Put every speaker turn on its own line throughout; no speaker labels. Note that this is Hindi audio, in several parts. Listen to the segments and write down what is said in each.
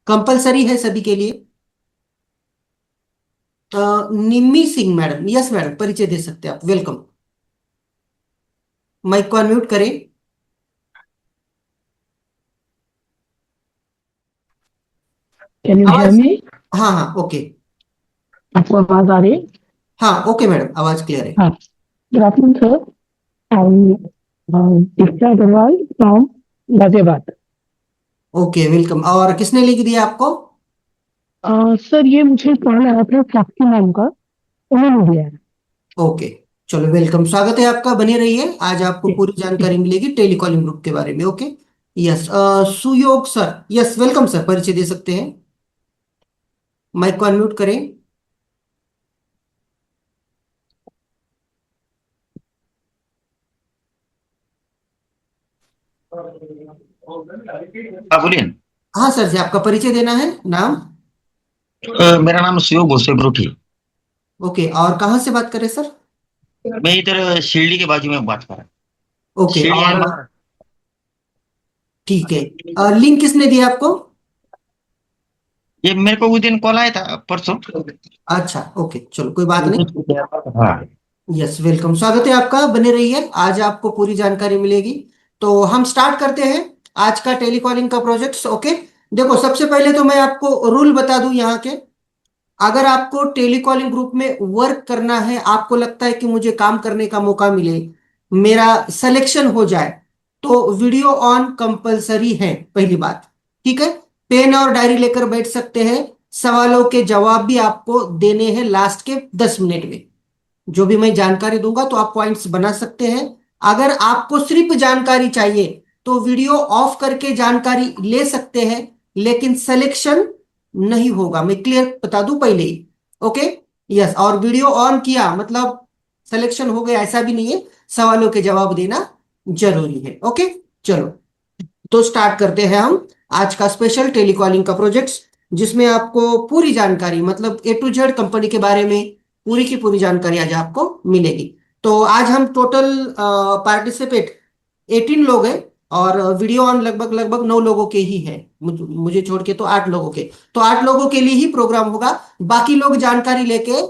कंपलसरी है सभी के लिए। निम्मी सिंह मैडम, यस मैडम, परिचय दे सकते हैं आप, वेलकम। माइक को अनम्यूट करें।
कैन यू हियर
आवाज।
मी?
हाँ हाँ, ओके।
आपको आवाज आ रही है?
हाँ ओके मैडम, आवाज क्लियर है।
हाँ। Good afternoon sir. I Diksha Agarwal from Ghaziabad.
Okay welcome. और किसने लिख दिया आपको?
सर ये मुझे कॉल आया था साक्षी नाम का, उन्होंने दिया है।
ओके, चलो वेलकम, स्वागत है आपका, बने रहिए। आज आपको
जी,
पूरी
जी।
जानकारी मिलेगी टेलीकॉलिंग ग्रुप के बारे में। ओके। यस, सुयोग सर, यस वेलकम सर, परिचय दे सकते हैं। माइक को अनम्यूट करें।
हाँ बोलिए।
हाँ सर जी, आपका परिचय देना है, नाम।
मेरा नाम शिव भोसे ब्रोठी।
ओके, और कहाँ से बात करें सर?
मैं इधर शिरडी के बाजू में बात कर रहा हूँ।
ओके,
शिरडी है
और
महाराष्ट्र।
ठीक है। लिंक किसने दिया आपको?
ये मेरे को उस दिन कॉल आया था परसों।
अच्छा ओके, चलो कोई बात नहीं।
हाँ।
यस वेलकम, स्वागत है आपका, बने रहिए, आज आपको पूरी जानकारी मिलेगी। तो हम स्टार्ट करते हैं आज का टेलीकॉलिंग का प्रोजेक्ट। ओके। देखो, सबसे पहले तो मैं आपको रूल बता दूं यहाँ के। अगर आपको टेलीकॉलिंग ग्रुप में वर्क करना है, आपको लगता है कि मुझे काम करने का मौका मिले, मेरा सिलेक्शन हो जाए, तो वीडियो ऑन कंपलसरी है, पहली बात। ठीक है। पेन और डायरी लेकर बैठ सकते हैं, सवालों के जवाब भी आपको देने हैं लास्ट के 10 मिनट में। जो भी मैं जानकारी दूंगा तो आप पॉइंट्स बना सकते हैं। अगर आपको सिर्फ जानकारी चाहिए तो वीडियो ऑफ करके जानकारी ले सकते हैं, लेकिन सिलेक्शन नहीं होगा, मैं क्लियर बता दूं पहले ही। ओके। यस, और वीडियो ऑन किया मतलब सिलेक्शन हो गया ऐसा भी नहीं है, सवालों के जवाब देना जरूरी है। ओके। चलो, तो स्टार्ट करते हैं हम आज का स्पेशल टेलीकॉलिंग का प्रोजेक्ट, जिसमें आपको पूरी जानकारी मतलब A to Z कंपनी के बारे में पूरी की पूरी जानकारी आज आपको मिलेगी। तो आज हम टोटल पार्टिसिपेट 18 लोग हैं, और वीडियो ऑन लगभग लगभग 9 लोगों के ही है, मुझे छोड़ के तो 8 लोगों के। तो 8 लोगों के लिए ही प्रोग्राम होगा। बाकी लोग जानकारी लेके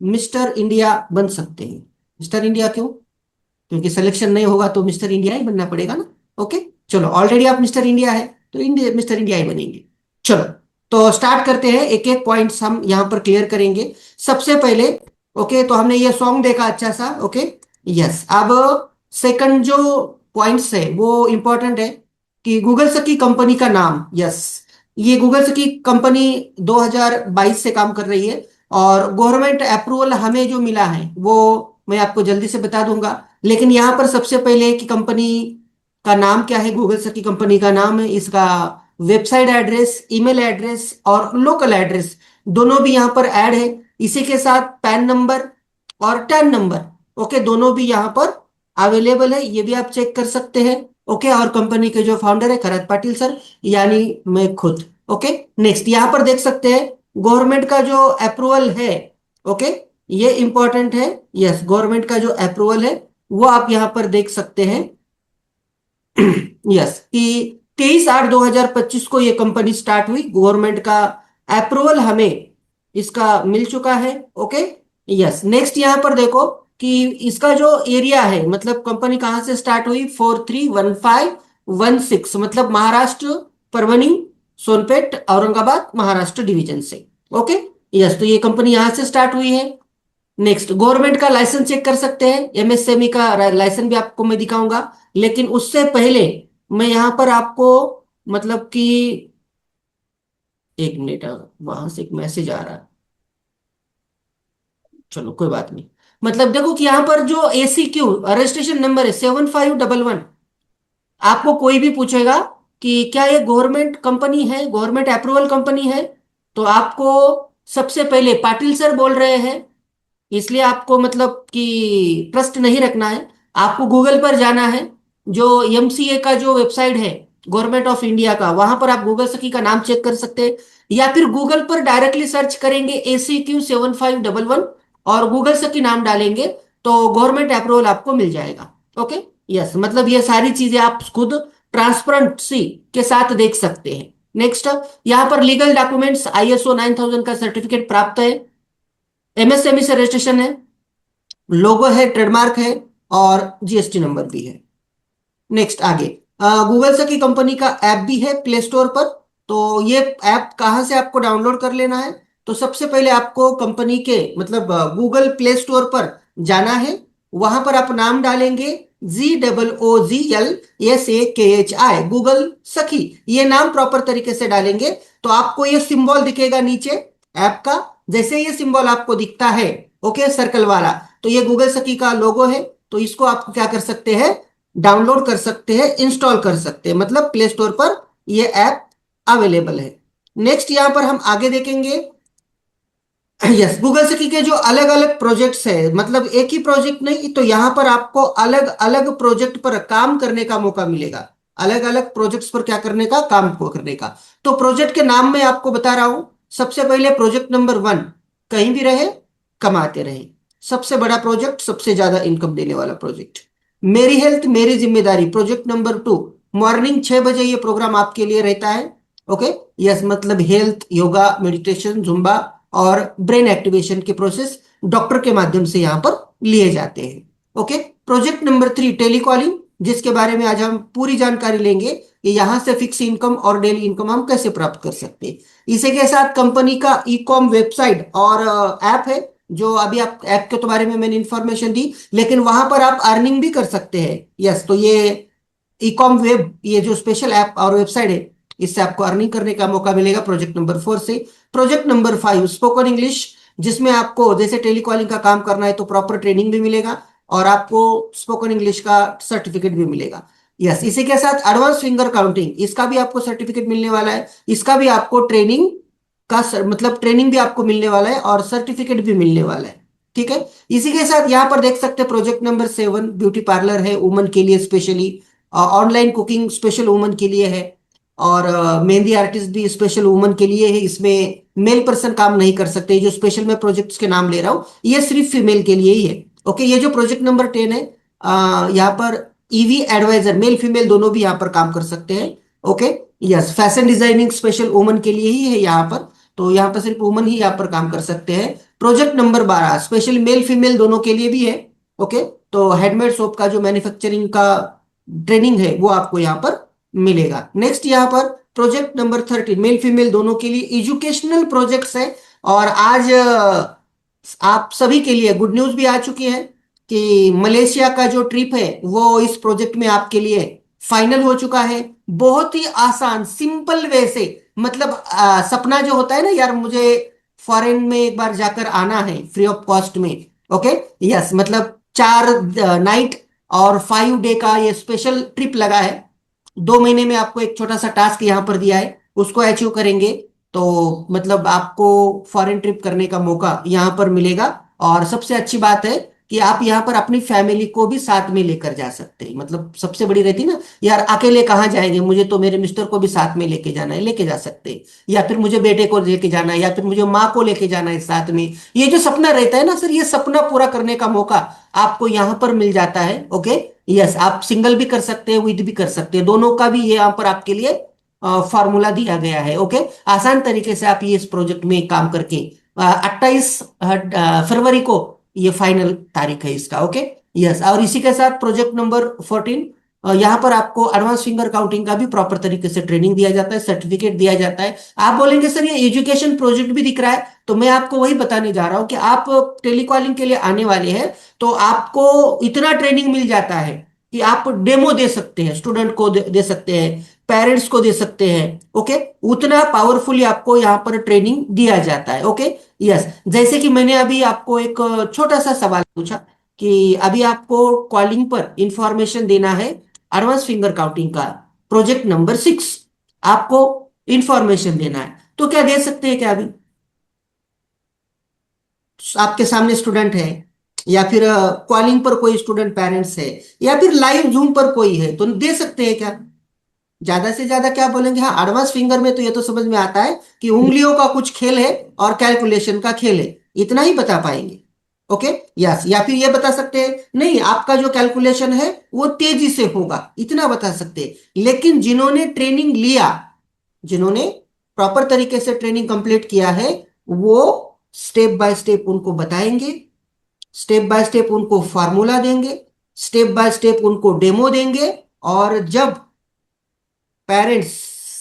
मिस्टर इंडिया बन सकते हैं। मिस्टर इंडिया क्यों? क्योंकि सिलेक्शन नहीं होगा तो मिस्टर इंडिया ही बनना पड़ेगा ना। ओके। चलो, ऑलरेडी आप मिस्टर इंडिया है तो इंडिया मिस्टर इंडिया ही बनेंगे। चलो, तो स्टार्ट करते हैं, एक एक पॉइंट्स हम यहाँ पर क्लियर करेंगे। सबसे पहले, ओके, तो हमने ये सॉन्ग देखा अच्छा सा। ओके। यस, अब सेकंड जो पॉइंट्स है वो इंपॉर्टेंट है, कि गूगल सकी कंपनी का नाम। यस, ये गूगल सकी कंपनी 2022 से काम कर रही है, और गवर्नमेंट अप्रूवल हमें जो मिला है वो मैं आपको जल्दी से बता दूंगा। लेकिन यहाँ पर सबसे पहले कि कंपनी का नाम क्या है, गूगल सर की कंपनी का नाम है, इसका वेबसाइट एड्रेस, ईमेल एड्रेस और लोकल एड्रेस दोनों भी यहाँ पर ऐड है। इसी के साथ पैन नंबर और टैन नंबर, ओके, दोनों भी यहाँ पर अवेलेबल है, ये भी आप चेक कर सकते हैं। ओके, और कंपनी के जो फाउंडर है खरत पाटिल सर, यानी मैं खुद। ओके। नेक्स्ट यहाँ पर देख सकते हैं गवर्नमेंट का जो अप्रूवल है। ओके, ये इंपॉर्टेंट है। यस, गवर्नमेंट का जो अप्रूवल है वो आप यहां पर देख सकते हैं। यस, कि 23/8/2025 को ये कंपनी स्टार्ट हुई, गवर्नमेंट का अप्रूवल हमें इसका मिल चुका है। ओके। यस, नेक्स्ट यहां पर देखो कि इसका जो एरिया है, मतलब कंपनी कहां से स्टार्ट हुई, 431516, मतलब महाराष्ट्र, परभनी, सोनपेट, औरंगाबाद महाराष्ट्र डिवीजन से। ओके। यस, तो ये कंपनी यहां से स्टार्ट हुई है। नेक्स्ट, गवर्नमेंट का लाइसेंस चेक कर सकते हैं, MSME का लाइसेंस भी आपको मैं दिखाऊंगा। लेकिन उससे पहले मैं यहां पर आपको मतलब कि, एक मिनट, वहां से एक मैसेज आ रहा है, चलो कोई बात नहीं। मतलब देखो कि यहाँ पर जो ACQ रजिस्ट्रेशन नंबर है 7511, आपको कोई भी पूछेगा कि क्या ये गवर्नमेंट कंपनी है, गवर्नमेंट अप्रूवल कंपनी है, तो आपको सबसे पहले पाटिल सर बोल रहे हैं, इसलिए आपको मतलब कि ट्रस्ट नहीं रखना है, आपको गूगल पर जाना है। जो MCA का जो वेबसाइट है गवर्नमेंट ऑफ इंडिया का, वहां पर आप गूगल सखी का नाम चेक कर सकते हैं, या फिर गूगल पर डायरेक्टली सर्च करेंगे ACQ7511 और गूगल सखी नाम डालेंगे तो गवर्नमेंट अप्रूवल आपको मिल जाएगा। ओके। यस, मतलब ये सारी चीजें आप खुद ट्रांसपेरेंसी के साथ देख सकते हैं। नेक्स्ट, यहाँ पर लीगल डॉक्यूमेंट्स ISO 9000 का सर्टिफिकेट प्राप्त है, MSME से रजिस्ट्रेशन है, लोगो है, ट्रेडमार्क है और GST नंबर भी है। नेक्स्ट आगे, गूगल से की कंपनी का ऐप भी है प्ले स्टोर पर। तो ये ऐप कहाँ से आपको डाउनलोड कर लेना है? तो सबसे पहले आपको कंपनी के मतलब गूगल प्ले स्टोर पर जाना है, वहां पर आप नाम डालेंगे GOOGLSAKHI, गूगल सखी, ये नाम प्रॉपर तरीके से डालेंगे तो आपको ये सिंबल दिखेगा नीचे ऐप का। जैसे ये सिंबल आपको दिखता है, ओके, सर्कल वाला, तो ये गूगल सखी का लोगो है। तो इसको आप क्या कर सकते हैं, डाउनलोड कर सकते हैं, इंस्टॉल कर सकते हैं, मतलब प्ले स्टोर पर ये ऐप अवेलेबल है। नेक्स्ट यहां पर हम आगे देखेंगे, यस, गूगल सखी के जो अलग अलग प्रोजेक्ट्स है, मतलब एक ही प्रोजेक्ट नहीं, तो यहां पर आपको अलग अलग प्रोजेक्ट पर काम करने का मौका मिलेगा, अलग अलग प्रोजेक्ट्स पर क्या करने का, काम को करने का। तो प्रोजेक्ट के नाम मैं आपको बता रहा हूं। सबसे पहले प्रोजेक्ट नंबर 1, कहीं भी रहे कमाते रहे, सबसे बड़ा प्रोजेक्ट, सबसे ज्यादा इनकम देने वाला प्रोजेक्ट। मेरी हेल्थ मेरी जिम्मेदारी, प्रोजेक्ट नंबर 2, मॉर्निंग 6 बजे ये प्रोग्राम आपके लिए रहता है। ओके, यस, मतलब हेल्थ, योगा, मेडिटेशन, जुम्बा और ब्रेन एक्टिवेशन के प्रोसेस डॉक्टर के माध्यम से यहाँ पर लिए जाते हैं। ओके, प्रोजेक्ट नंबर 3, टेलीकॉलिंग, जिसके बारे में आज हम पूरी जानकारी लेंगे कि यहाँ से फिक्स इनकम और डेली इनकम हम कैसे प्राप्त कर सकते हैं। इसी के साथ कंपनी का ई-कॉम वेबसाइट और ऐप है, जो अभी आप ऐप के तो बारे में मैंने इंफॉर्मेशन दी, लेकिन वहां पर आप अर्निंग भी कर सकते हैं। यस, तो ये ई-कॉम वेब, ये जो स्पेशल ऐप और वेबसाइट है, इससे आपको अर्निंग करने का मौका मिलेगा प्रोजेक्ट नंबर 4 से। प्रोजेक्ट नंबर 5, स्पोकन इंग्लिश, जिसमें आपको जैसे टेलीकॉलिंग का काम करना है तो प्रॉपर ट्रेनिंग भी मिलेगा और आपको स्पोकन इंग्लिश का सर्टिफिकेट भी मिलेगा। यस, इसी के साथ एडवांस फिंगर काउंटिंग, इसका भी आपको सर्टिफिकेट मिलने वाला है, इसका भी आपको ट्रेनिंग का मतलब ट्रेनिंग भी आपको मिलने वाला है और सर्टिफिकेट भी मिलने वाला है। ठीक है, इसी के साथ यहाँ पर देख सकते हैं प्रोजेक्ट नंबर 7, ब्यूटी पार्लर है वुमन के लिए specially, online cooking special woman के लिए है और मेहंदी आर्टिस्ट भी स्पेशल वुमन के लिए है। इसमें मेल पर्सन काम नहीं कर सकते, जो स्पेशल मैं प्रोजेक्ट्स के नाम ले रहा हूँ ये सिर्फ फीमेल के लिए ही है। ओके, ये जो प्रोजेक्ट नंबर 10 है, यहाँ पर EV एडवाइजर, मेल फीमेल दोनों भी यहाँ पर काम कर सकते हैं। Okay, yes, fashion designing special woman के लिए ही है यहाँ पर, तो यहाँ पर सिर्फ वुमन ही यहाँ पर काम कर सकते हैं। Project number 12, special male female दोनों के लिए भी है। ओके, तो हैंडमेड सोप का जो मैन्युफैक्चरिंग का ट्रेनिंग है वो आपको यहाँ पर मिलेगा। नेक्स्ट यहाँ पर प्रोजेक्ट नंबर 13, मेल फीमेल दोनों के लिए एजुकेशनल प्रोजेक्ट्स है। और आज आप सभी के लिए गुड न्यूज भी आ चुकी है कि मलेशिया का जो ट्रिप है वो इस प्रोजेक्ट में आपके लिए फाइनल हो चुका है। बहुत ही आसान सिंपल वे से, मतलब सपना जो होता है ना यार, मुझे फॉरेन में एक बार जाकर आना है फ्री ऑफ कॉस्ट में। ओके, यस, मतलब 4 नाइट और 5 डे का ये स्पेशल ट्रिप लगा है। 2 महीने में आपको एक छोटा सा टास्क यहाँ पर दिया है, उसको अचीव करेंगे तो मतलब आपको फॉरेन ट्रिप करने का मौका यहाँ पर मिलेगा। और सबसे अच्छी बात है कि आप यहाँ पर अपनी फैमिली को भी साथ में लेकर जा सकते हैं। मतलब सबसे बड़ी रहती ना यार, अकेले कहाँ जाएंगे, मुझे तो मेरे मिस्टर को भी साथ में लेके जाना है, लेके जा सकते हैं, या फिर मुझे बेटे को लेके जाना है, या फिर मुझे माँ को लेके जाना है साथ में। ये जो सपना रहता है ना सर, ये सपना पूरा करने का मौका आपको यहाँ पर मिल जाता है। ओके, यस, आप सिंगल भी कर सकते हैं, विद भी कर सकते हैं, दोनों का भी ये यहाँ पर आपके लिए फॉर्मूला दिया गया है। ओके, आसान तरीके से आप ये इस प्रोजेक्ट में काम करके 28 फरवरी को ये फाइनल तारीख है इसका। ओके, यस, और इसी के साथ प्रोजेक्ट नंबर 14, यहाँ पर आपको एडवांस फिंगर काउंटिंग का भी प्रॉपर तरीके से ट्रेनिंग दिया जाता है, सर्टिफिकेट दिया जाता है। आप बोलेंगे सर ये एजुकेशन प्रोजेक्ट भी दिख रहा है, तो मैं आपको वही बताने जा रहा हूँ कि आप टेलीकॉलिंग के लिए आने वाले हैं तो आपको इतना ट्रेनिंग मिल जाता है कि आप डेमो दे सकते हैं, स्टूडेंट को दे सकते हैं, पेरेंट्स को दे सकते हैं। ओके, उतना पावरफुली आपको यहाँ पर ट्रेनिंग दिया जाता है। ओके, यस, जैसे कि मैंने अभी आपको एक छोटा सा सवाल पूछा कि अभी आपको कॉलिंग पर इंफॉर्मेशन देना है एडवांस फिंगर काउंटिंग का प्रोजेक्ट नंबर 6, आपको इंफॉर्मेशन देना है, तो क्या दे सकते हैं क्या? अभी आपके सामने स्टूडेंट है, या फिर कॉलिंग पर कोई स्टूडेंट पेरेंट्स है, या फिर लाइव जूम पर कोई है, तो दे सकते हैं क्या? ज्यादा से ज्यादा क्या बोलेंगे? हाँ, एडवांस फिंगर में तो ये तो समझ में आता है कि उंगलियों का कुछ खेल है और कैलकुलेशन का खेल है, इतना ही बता पाएंगे। ओके, यस, या फिर ये बता सकते हैं नहीं आपका जो कैलकुलेशन है वो तेजी से होगा, इतना बता सकते हैं। लेकिन जिन्होंने ट्रेनिंग लिया जिन्होंने प्रॉपर तरीके से ट्रेनिंग कंप्लीट किया है वो स्टेप बाय स्टेप उनको बताएंगे, स्टेप बाय स्टेप उनको फार्मूला देंगे, स्टेप बाय स्टेप उनको डेमो देंगे। और जब पेरेंट्स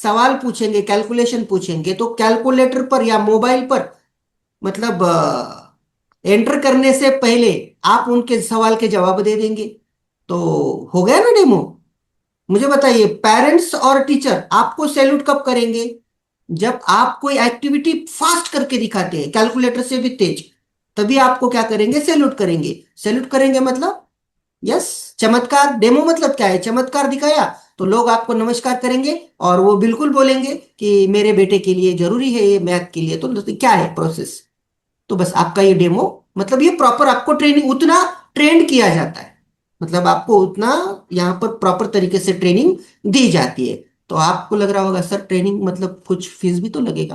सवाल पूछेंगे, कैलकुलेशन पूछेंगे, तो कैलकुलेटर पर या मोबाइल पर मतलब एंटर करने से पहले आप उनके सवाल के जवाब दे देंगे। तो हो गया ना डेमो। मुझे बताइए, पेरेंट्स और टीचर आपको सैल्यूट कब करेंगे? जब आप कोई एक्टिविटी फास्ट करके दिखाते हैं, कैलकुलेटर से भी तेज, तभी आपको क्या करेंगे? सैल्यूट करेंगे। सैल्यूट करेंगे मतलब यस, चमत्कार। डेमो मतलब क्या है? चमत्कार दिखाया तो लोग आपको नमस्कार करेंगे और वो बिल्कुल बोलेंगे कि मेरे बेटे के लिए जरूरी है ये, मैथ के लिए। तो क्या है प्रोसेस? तो बस आपका ये डेमो मतलब ये प्रॉपर आपको ट्रेनिंग उतना ट्रेंड किया जाता है, मतलब आपको उतना यहाँ पर प्रॉपर तरीके से ट्रेनिंग दी जाती है। तो आपको लग रहा होगा सर ट्रेनिंग मतलब कुछ फीस भी तो लगेगा।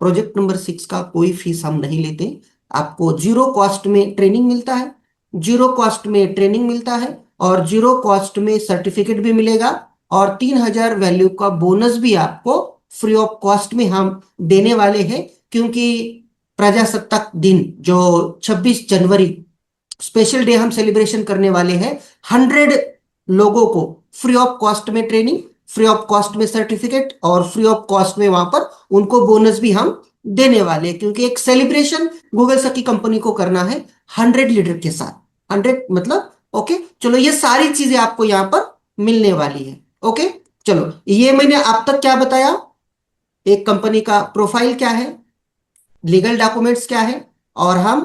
प्रोजेक्ट नंबर 6 का कोई फीस हम नहीं लेते। आपको जीरो कॉस्ट में ट्रेनिंग मिलता है, जीरो कॉस्ट में ट्रेनिंग मिलता है और जीरो कॉस्ट में सर्टिफिकेट भी मिलेगा। और 3,000 वैल्यू का बोनस भी आपको फ्री ऑफ कॉस्ट में हम देने वाले हैं, क्योंकि प्रजासत्ताक दिन जो 26 जनवरी स्पेशल डे हम सेलिब्रेशन करने वाले हैं। 100 लोगों को फ्री ऑफ कॉस्ट में ट्रेनिंग, फ्री ऑफ कॉस्ट में सर्टिफिकेट और फ्री ऑफ कॉस्ट में वहां पर उनको बोनस भी हम देने वाले हैं, क्योंकि एक सेलिब्रेशन गूगल सकी कंपनी को करना है 100 लीडर के साथ। 100 मतलब ओके। चलो ये सारी चीजें आपको यहाँ पर मिलने वाली है। ओके चलो, ये मैंने अब तक क्या बताया? एक कंपनी का प्रोफाइल क्या है, लीगल डॉक्यूमेंट्स क्या है, और हम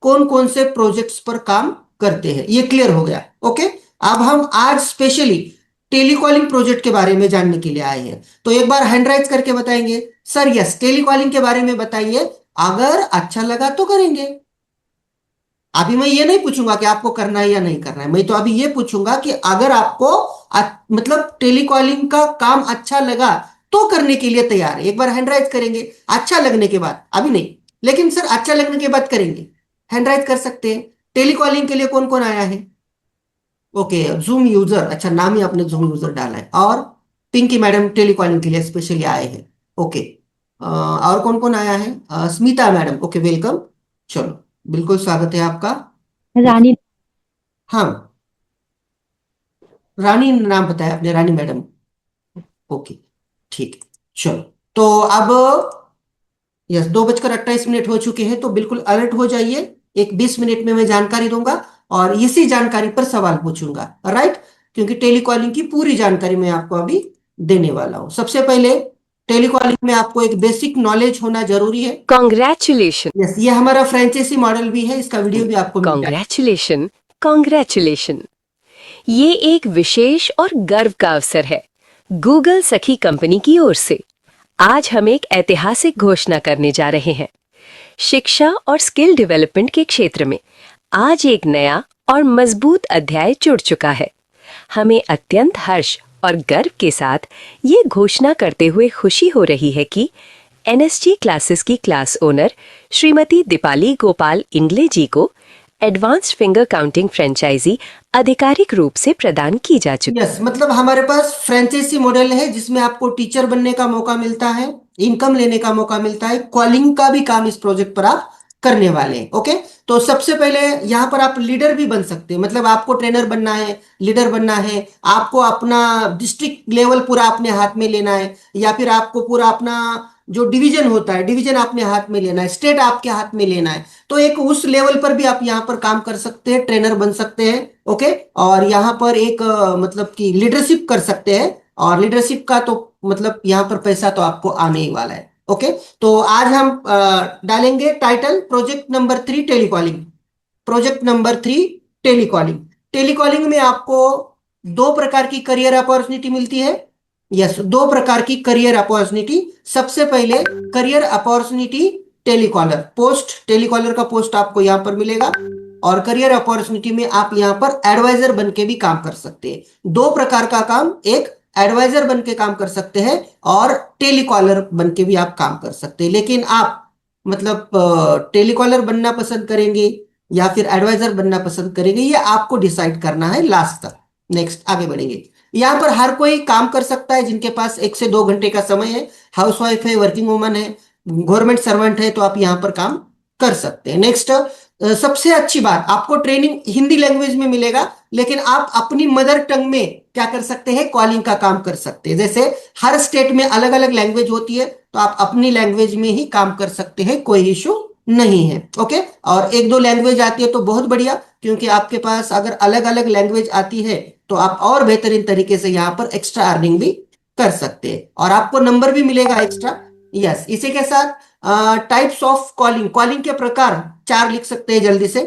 कौन कौन से प्रोजेक्ट्स पर काम करते हैं, ये क्लियर हो गया। ओके, अब हम आज स्पेशली टेलीकॉलिंग प्रोजेक्ट के बारे में जानने के लिए आए हैं। तो एक बार हैंड राइज करके बताएंगे सर यस टेलीकॉलिंग के बारे में बताइए, अगर अच्छा लगा तो करेंगे। अभी मैं ये नहीं पूछूंगा कि आपको करना है या नहीं करना है, मैं तो अभी ये पूछूंगा कि अगर आपको मतलब टेलीकॉलिंग का काम अच्छा लगा तो करने के लिए तैयार है। एक बार हैंड राइज करेंगे अच्छा लगने के बाद, अभी नहीं, लेकिन सर अच्छा लगने के बाद करेंगे। हैंड राइज कर सकते हैं। टेलीकॉलिंग के लिए कौन कौन आया है? ओके, जूम यूजर, अच्छा नाम ही आपने जूम यूजर डाला है। और पिंकी मैडम टेलीकॉलिंग के लिए स्पेशली आए हैं। ओके, और कौन कौन आया है? Smita madam, okay welcome. चलो, बिल्कुल स्वागत है आपका।
रानी।
हाँ, रानी नाम बताया आपने, रानी मैडम। ओके, ठीक है। चलो, तो अब यस 2:28 हो चुके हैं, तो बिल्कुल अलर्ट हो जाइए। एक 20 मिनट में मैं जानकारी दूंगा और इसी जानकारी पर सवाल पूछूंगा, राइट? क्योंकि टेलीकॉलिंग की पूरी जानकारी मैं आपको अभी देने वाला हूं। सबसे पहले टेलीकॉलिंग में आपको एक बेसिक नॉलेज होना जरूरी है।
कॉन्ग्रेचुलेशन।
यस, ये हमारा फ्रेंचाइजी मॉडल भी है, इसका वीडियो भी आपको मिल जाएगा।
कॉन्ग्रेचुलेशन। कॉन्ग्रेचुलेशन। ये एक विशेष और गर्व का अवसर है गूगल सखी कंपनी की ओर से। आज हम एक ऐतिहासिक घोषणा करने जा रहे हैं। शिक्षा और स्किल डेवलपमेंट के क्षेत्र में आज एक नया और मजबूत अध्याय जुड़ चुका है। हमें अत्यंत हर्ष और गर्व के साथ ये घोषणा करते हुए खुशी हो रही है कि एनएसजी क्लासेस की क्लास ओनर श्रीमती दीपाली गोपाल इंगले जी को एडवांस्ड फिंगर काउंटिंग फ्रेंचाइजी आधिकारिक रूप से प्रदान की जा चुकी है।
यस, मतलब हमारे पास फ्रेंचाइजी मॉडल है जिसमें आपको टीचर बनने का मौका मिलता है, इनकम लेने का मौका मिलता है, कॉलिंग का भी काम इस प्रोजेक्ट पर आप करने वाले हैं। ओके, तो सबसे पहले यहाँ पर आप लीडर भी बन सकते हैं, मतलब आपको ट्रेनर बनना है, लीडर बनना है, आपको अपना डिस्ट्रिक्ट लेवल पूरा अपने हाथ में लेना है, या फिर आपको पूरा अपना जो डिवीजन होता है डिवीजन अपने हाथ में लेना है, स्टेट आपके हाथ में लेना है, तो एक उस लेवल पर भी आप यहाँ पर काम कर सकते हैं, ट्रेनर बन सकते हैं। ओके, और यहाँ पर एक मतलब कि लीडरशिप कर सकते हैं, और लीडरशिप का तो मतलब यहाँ पर पैसा तो आपको आने ही वाला है। ओके, तो आज हम डालेंगे title project number 3 telecalling. Project number 3 telecalling. Telecalling में आपको दो प्रकार की करियर अपॉर्चुनिटी मिलती है। यस, दो प्रकार की करियर अपॉर्चुनिटी। सबसे पहले career opportunity telecaller post, telecaller का पोस्ट आपको यहाँ पर मिलेगा, और करियर अपॉर्चुनिटी में आप यहाँ पर एडवाइजर बन के भी काम कर सकते हैं। दो प्रकार का काम, एक एडवाइजर बन के काम कर सकते हैं और टेलीकॉलर बन के भी आप काम कर सकते हैं। लेकिन आप मतलब टेलीकॉलर बनना पसंद करेंगे या फिर एडवाइजर बनना पसंद करेंगे, ये आपको डिसाइड करना है लास्ट तक। नेक्स्ट आगे बढ़ेंगे। यहाँ पर हर कोई काम कर सकता है, जिनके पास 1 से 2 घंटे का समय है, हाउसवाइफ है, वर्किंग वुमन है, गवर्नमेंट सर्वेंट है, तो आप यहाँ पर काम कर सकते हैं। नेक्स्ट, सबसे अच्छी बात, आपको ट्रेनिंग हिंदी लैंग्वेज में मिलेगा, लेकिन आप अपनी मदर टंग में क्या कर सकते हैं, कॉलिंग का काम कर सकते हैं। जैसे हर स्टेट में अलग अलग लैंग्वेज होती है, तो आप अपनी लैंग्वेज में ही काम कर सकते हैं, कोई इशू नहीं है। ओके, और 1-2 लैंग्वेज आती है तो बहुत बढ़िया, क्योंकि आपके पास अगर अलग अलग लैंग्वेज आती है तो आप और बेहतरीन तरीके से यहाँ पर एक्स्ट्रा अर्निंग भी कर सकते हैं, और आपको नंबर भी मिलेगा एक्स्ट्रा। यस, इसी के साथ टाइप्स ऑफ कॉलिंग, कॉलिंग के प्रकार 4 लिख सकते हैं जल्दी से।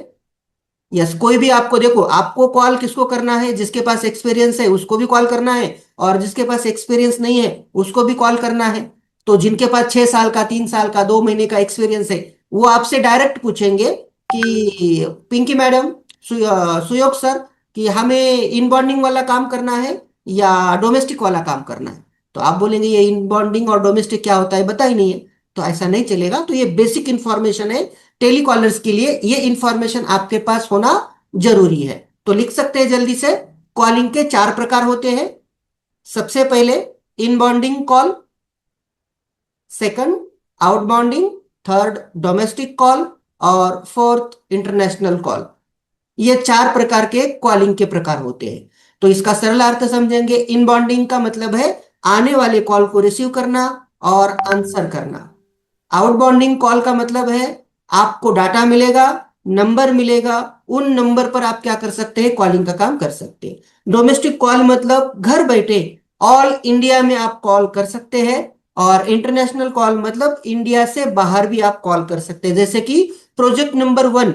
यस, कोई भी आपको, देखो आपको कॉल किसको करना है, जिसके पास एक्सपीरियंस है उसको भी कॉल करना है, और जिसके पास एक्सपीरियंस नहीं है उसको भी कॉल करना है। तो जिनके पास 6 साल का, 3 साल का, 2 महीने का एक्सपीरियंस है, वो आपसे डायरेक्ट पूछेंगे कि पिंकी मैडम, सुयोग सर, कि हमें इनबॉन्डिंग वाला काम करना है या डोमेस्टिक वाला काम करना है। तो आप बोलेंगे ये इनबॉन्डिंग और डोमेस्टिक क्या होता है, बता ही नहीं है, तो ऐसा नहीं चलेगा। तो ये बेसिक इंफॉर्मेशन है टेलीकॉलर्स के लिए, ये इंफॉर्मेशन आपके पास होना जरूरी है। तो लिख सकते हैं जल्दी से, कॉलिंग के 4 प्रकार होते हैं। सबसे पहले inbounding call, second outbounding, third domestic call, और फोर्थ इंटरनेशनल कॉल। ये 4 प्रकार के कॉलिंग के प्रकार होते हैं। तो इसका सरल अर्थ समझेंगे, इनबाउंडिंग का मतलब है आने वाले कॉल को रिसीव करना और आंसर करना। आउटबाउंडिंग कॉल का मतलब है आपको डाटा मिलेगा, नंबर मिलेगा, उन नंबर पर आप क्या कर सकते हैं, कॉलिंग का काम कर सकते हैं। डोमेस्टिक कॉल मतलब घर बैठे ऑल इंडिया में आप कॉल कर सकते हैं, और इंटरनेशनल कॉल मतलब इंडिया से बाहर भी आप कॉल कर सकते हैं। जैसे कि प्रोजेक्ट नंबर 1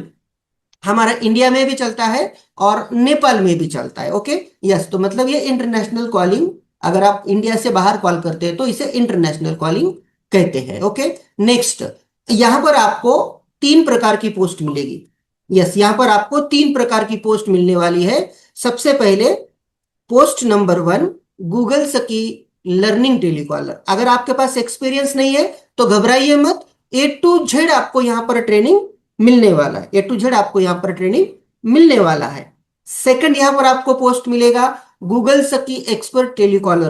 हमारा इंडिया में भी चलता है और नेपाल में भी चलता है। ओके, यस, तो मतलब ये इंटरनेशनल कॉलिंग, अगर आप इंडिया से बाहर कॉल करते हैं तो इसे इंटरनेशनल कॉलिंग कहते हैं। ओके, नेक्स्ट, यहां पर आपको 3 प्रकार की पोस्ट मिलेगी। यस, यहां पर आपको 3 प्रकार की पोस्ट मिलने वाली है। सबसे पहले पोस्ट नंबर 1, गूगल सकी लर्निंग टेलीकॉलर। अगर आपके पास एक्सपीरियंस नहीं है तो घबराइए मत, A to Z आपको यहां पर ट्रेनिंग मिलने वाला है, A to Z आपको यहां पर ट्रेनिंग मिलने वाला है। सेकंड, यहां पर आपको पोस्ट मिलेगा गूगल सकी एक्सपर्ट टेलीकॉलर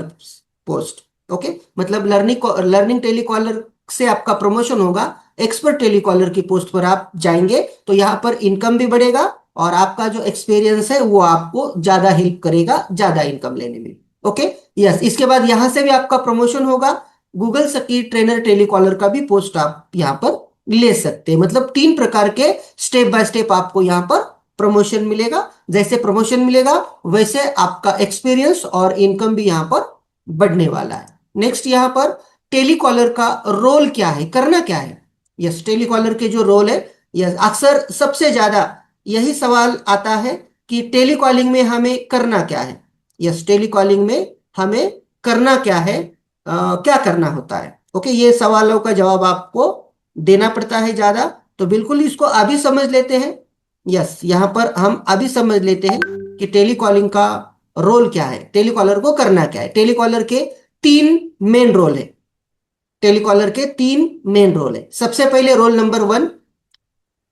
पोस्ट। ओके, मतलब लर्निंग टेलीकॉलर से आपका प्रमोशन होगा, एक्सपर्ट टेलीकॉलर की पोस्ट पर आप जाएंगे तो यहां पर इनकम भी बढ़ेगा, और आपका जो एक्सपीरियंस है वो आपको ज्यादा हेल्प करेगा ज्यादा इनकम लेने में। ओके, यस, इसके बाद यहां से भी आपका प्रमोशन होगा, गूगल सकी ट्रेनर टेलीकॉलर का भी पोस्ट आप यहां पर ले सकते हैं। मतलब 3 प्रकार के स्टेप बाय स्टेप आपको यहां पर प्रमोशन मिलेगा। जैसे प्रमोशन मिलेगा वैसे आपका एक्सपीरियंस और इनकम भी यहां पर बढ़ने वाला है। नेक्स्ट, यहां पर टेलीकॉलर का रोल क्या है, करना क्या है। यस, टेलीकॉलर के जो रोल है, यस, अक्सर सबसे ज्यादा यही सवाल आता है कि टेलीकॉलिंग में हमें करना क्या है। यस, टेलीकॉलिंग में हमें करना क्या है, क्या करना होता है। ओके, ये सवालों का जवाब आपको देना पड़ता है ज्यादा, तो बिल्कुल इसको अभी समझ लेते हैं। यस, यहां पर हम अभी समझ लेते हैं कि टेलीकॉलिंग का रोल क्या है, टेलीकॉलर को करना क्या है। टेलीकॉलर के 3 मेन रोल है, टेलीकॉलर के 3 मेन रोल है। सबसे पहले रोल नंबर 1,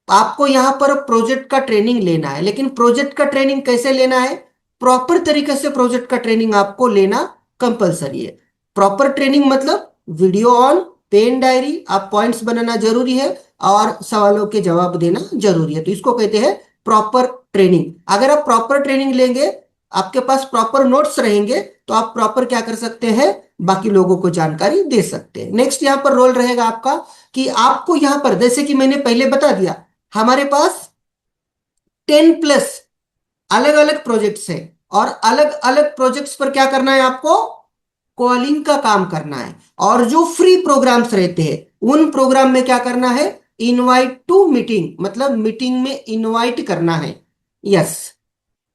आपको यहां पर प्रोजेक्ट का ट्रेनिंग लेना है, लेकिन प्रोजेक्ट का ट्रेनिंग कैसे लेना है, प्रॉपर तरीके से प्रोजेक्ट का ट्रेनिंग आपको लेना कंपलसरी है। प्रॉपर ट्रेनिंग मतलब वीडियो ऑन, पेन डायरी, आप पॉइंट्स बनाना जरूरी है और सवालों के जवाब देना जरूरी है, तो इसको कहते हैं प्रॉपर ट्रेनिंग। अगर आप प्रॉपर ट्रेनिंग लेंगे, आपके पास प्रॉपर नोट्स रहेंगे, तो आप प्रॉपर क्या कर सकते हैं, बाकी लोगों को जानकारी दे सकते हैं। नेक्स्ट, यहां पर रोल रहेगा आपका कि आपको यहां पर, जैसे कि मैंने पहले बता दिया, हमारे पास 10+ अलग अलग प्रोजेक्ट्स है, और अलग अलग प्रोजेक्ट्स पर क्या करना है, आपको कॉलिंग का काम करना है। और जो फ्री प्रोग्राम्स रहते हैं उन प्रोग्राम में क्या करना है, इनवाइट टू मीटिंग, मतलब मीटिंग में इनवाइट करना है। यस,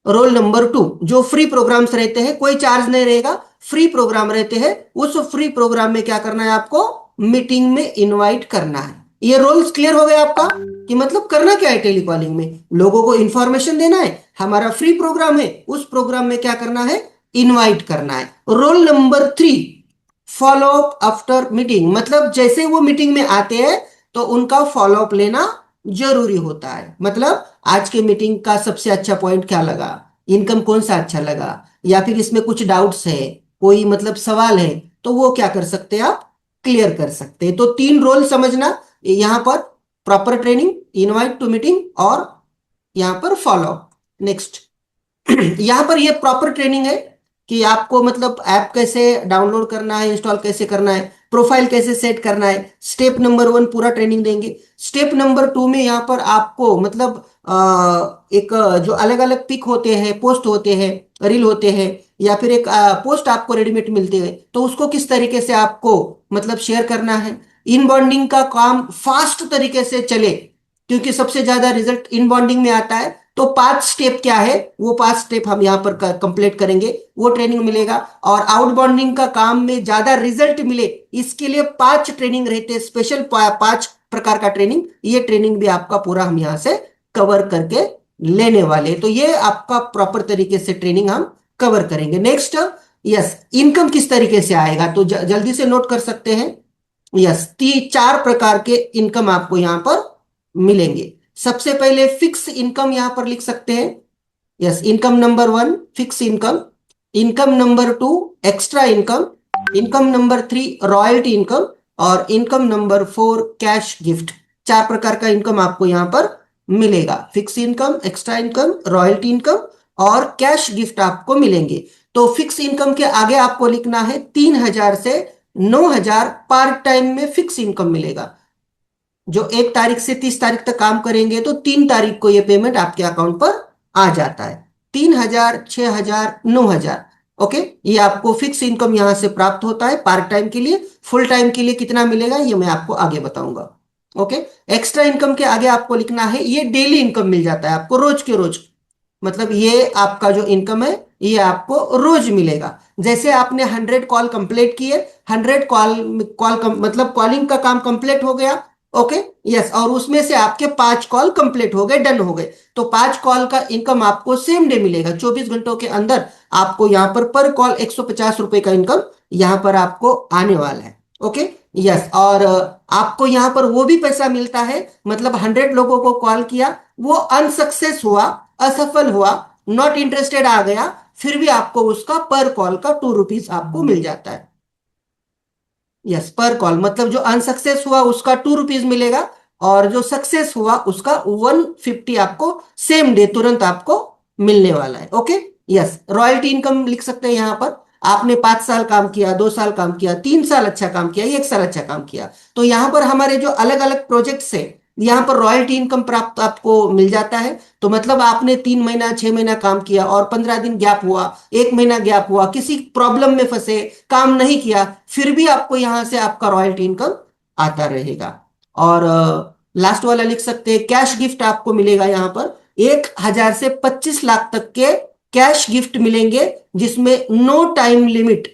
रोल नंबर 2, जो फ्री प्रोग्राम्स रहते हैं, कोई चार्ज नहीं रहेगा, फ्री प्रोग्राम रहते हैं, उस फ्री प्रोग्राम में क्या करना है, आपको मीटिंग में इनवाइट करना है। ये रोल्स क्लियर हो गया आपका कि मतलब करना क्या है, टेलीकॉलिंग में लोगों को इंफॉर्मेशन देना है, हमारा फ्री प्रोग्राम है, उस प्रोग्राम में क्या करना है, इनवाइट करना है। Roll number 3, follow up after meeting, मतलब जैसे वो मीटिंग में आते हैं तो उनका फॉलो अप लेना जरूरी होता है। मतलब आज के मीटिंग का सबसे अच्छा पॉइंट क्या लगा, इनकम कौन सा अच्छा लगा, या फिर इसमें कुछ डाउट्स है, कोई मतलब सवाल है, तो वो क्या कर सकते हैं आप, क्लियर कर सकते हैं। तो 3 रोल समझना यहाँ पर, proper training, invite to meeting और यहाँ पर फॉलो। नेक्स्ट यहाँ पर ये प्रॉपर ट्रेनिंग है कि आपको मतलब ऐप कैसे डाउनलोड करना है, इंस्टॉल कैसे करना है, प्रोफाइल कैसे सेट करना है। स्टेप नंबर 1 पूरा ट्रेनिंग देंगे। स्टेप नंबर 2 में यहाँ पर आपको मतलब एक जो अलग अलग पिक होते हैं, पोस्ट होते हैं, रील होते हैं, या फिर एक पोस्ट आपको रेडीमेड मिलते हैं, तो उसको किस तरीके से आपको मतलब शेयर करना है। इन बॉन्डिंग का काम फास्ट तरीके से चले, क्योंकि सबसे ज्यादा रिजल्ट इन बॉन्डिंग में आता है। तो 5 स्टेप क्या है, वो 5 स्टेप हम यहाँ पर कंप्लीट करेंगे, वो ट्रेनिंग मिलेगा। और आउटबाउंडिंग का काम में ज्यादा रिजल्ट मिले, इसके लिए 5 ट्रेनिंग रहते हैं, स्पेशल 5 प्रकार का ट्रेनिंग। ये ट्रेनिंग भी आपका पूरा हम यहाँ से कवर करके लेने वाले। तो ये आपका प्रॉपर तरीके से ट्रेनिंग हम कवर करेंगे। नेक्स्ट, यस, इनकम किस तरीके से आएगा, तो जल्दी से नोट कर सकते हैं। यस, 4 प्रकार के इनकम आपको यहाँ पर मिलेंगे। सबसे पहले फिक्स इनकम यहां पर लिख सकते हैं। Yes, income number 1 fix income, income number 2 extra income, income number 3 royalty income, और इनकम नंबर 4 कैश गिफ्ट। 4 प्रकार का इनकम आपको यहां पर मिलेगा। Fix income, extra income, royalty income और कैश गिफ्ट आपको मिलेंगे। तो फिक्स इनकम के आगे आपको लिखना है 3000 से 9000 पार्ट टाइम में फिक्स इनकम मिलेगा। जो 1 तारीख से 30 तारीख तक काम करेंगे तो 3 तारीख को ये पेमेंट आपके अकाउंट पर आ जाता है। 3000, 6000, 9000। ओके, ये आपको फिक्स इनकम यहां से प्राप्त होता है पार्ट टाइम के लिए। फुल टाइम के लिए कितना मिलेगा ये मैं आपको आगे बताऊंगा। ओके, एक्स्ट्रा इनकम के आगे आपको लिखना है, ये डेली इनकम मिल जाता है आपको रोज के रोज। मतलब ये आपका जो इनकम है ये आपको रोज मिलेगा। जैसे आपने 100 कॉल कंप्लीट किए, 100 कॉल मतलब कॉलिंग का काम कंप्लीट हो गया। ओके, यस, और उसमें से आपके 5 कॉल कंप्लीट हो गए, डन हो गए, तो 5 कॉल का इनकम आपको सेम डे मिलेगा। 24 घंटों के अंदर आपको यहाँ पर कॉल 150 रुपए का इनकम यहाँ पर आपको आने वाला है। ओके, यस, और आपको यहाँ पर वो भी पैसा मिलता है, मतलब 100 लोगों को कॉल किया, वो अनसक्सेस हुआ, असफल हुआ, नॉट इंटरेस्टेड आ गया, फिर भी आपको उसका पर कॉल का 2 रुपीज आपको मिल जाता है। यस, पर कॉल मतलब जो अनसक्सेस हुआ उसका 2 रुपीज मिलेगा, और जो सक्सेस हुआ उसका 150 आपको सेम डे तुरंत आपको मिलने वाला है। ओके, यस, रॉयल्टी इनकम लिख सकते हैं यहाँ पर। आपने 5 साल काम किया, 2 साल काम किया, 3 साल अच्छा काम किया, 1 साल अच्छा काम किया, तो यहाँ पर हमारे जो अलग अलग प्रोजेक्ट्स है यहाँ पर रॉयल्टी इनकम प्राप्त आपको मिल जाता है। तो मतलब आपने 3 महीना 6 महीना काम किया और 15 दिन गैप हुआ, 1 महीना गैप हुआ, किसी प्रॉब्लम में फंसे, काम नहीं किया, फिर भी आपको यहां से आपका रॉयल्टी इनकम आता रहेगा। और लास्ट वाला लिख सकते हैं, कैश गिफ्ट आपको मिलेगा यहाँ पर 1000 से 25 लाख तक के कैश गिफ्ट मिलेंगे, जिसमें नो टाइम लिमिट।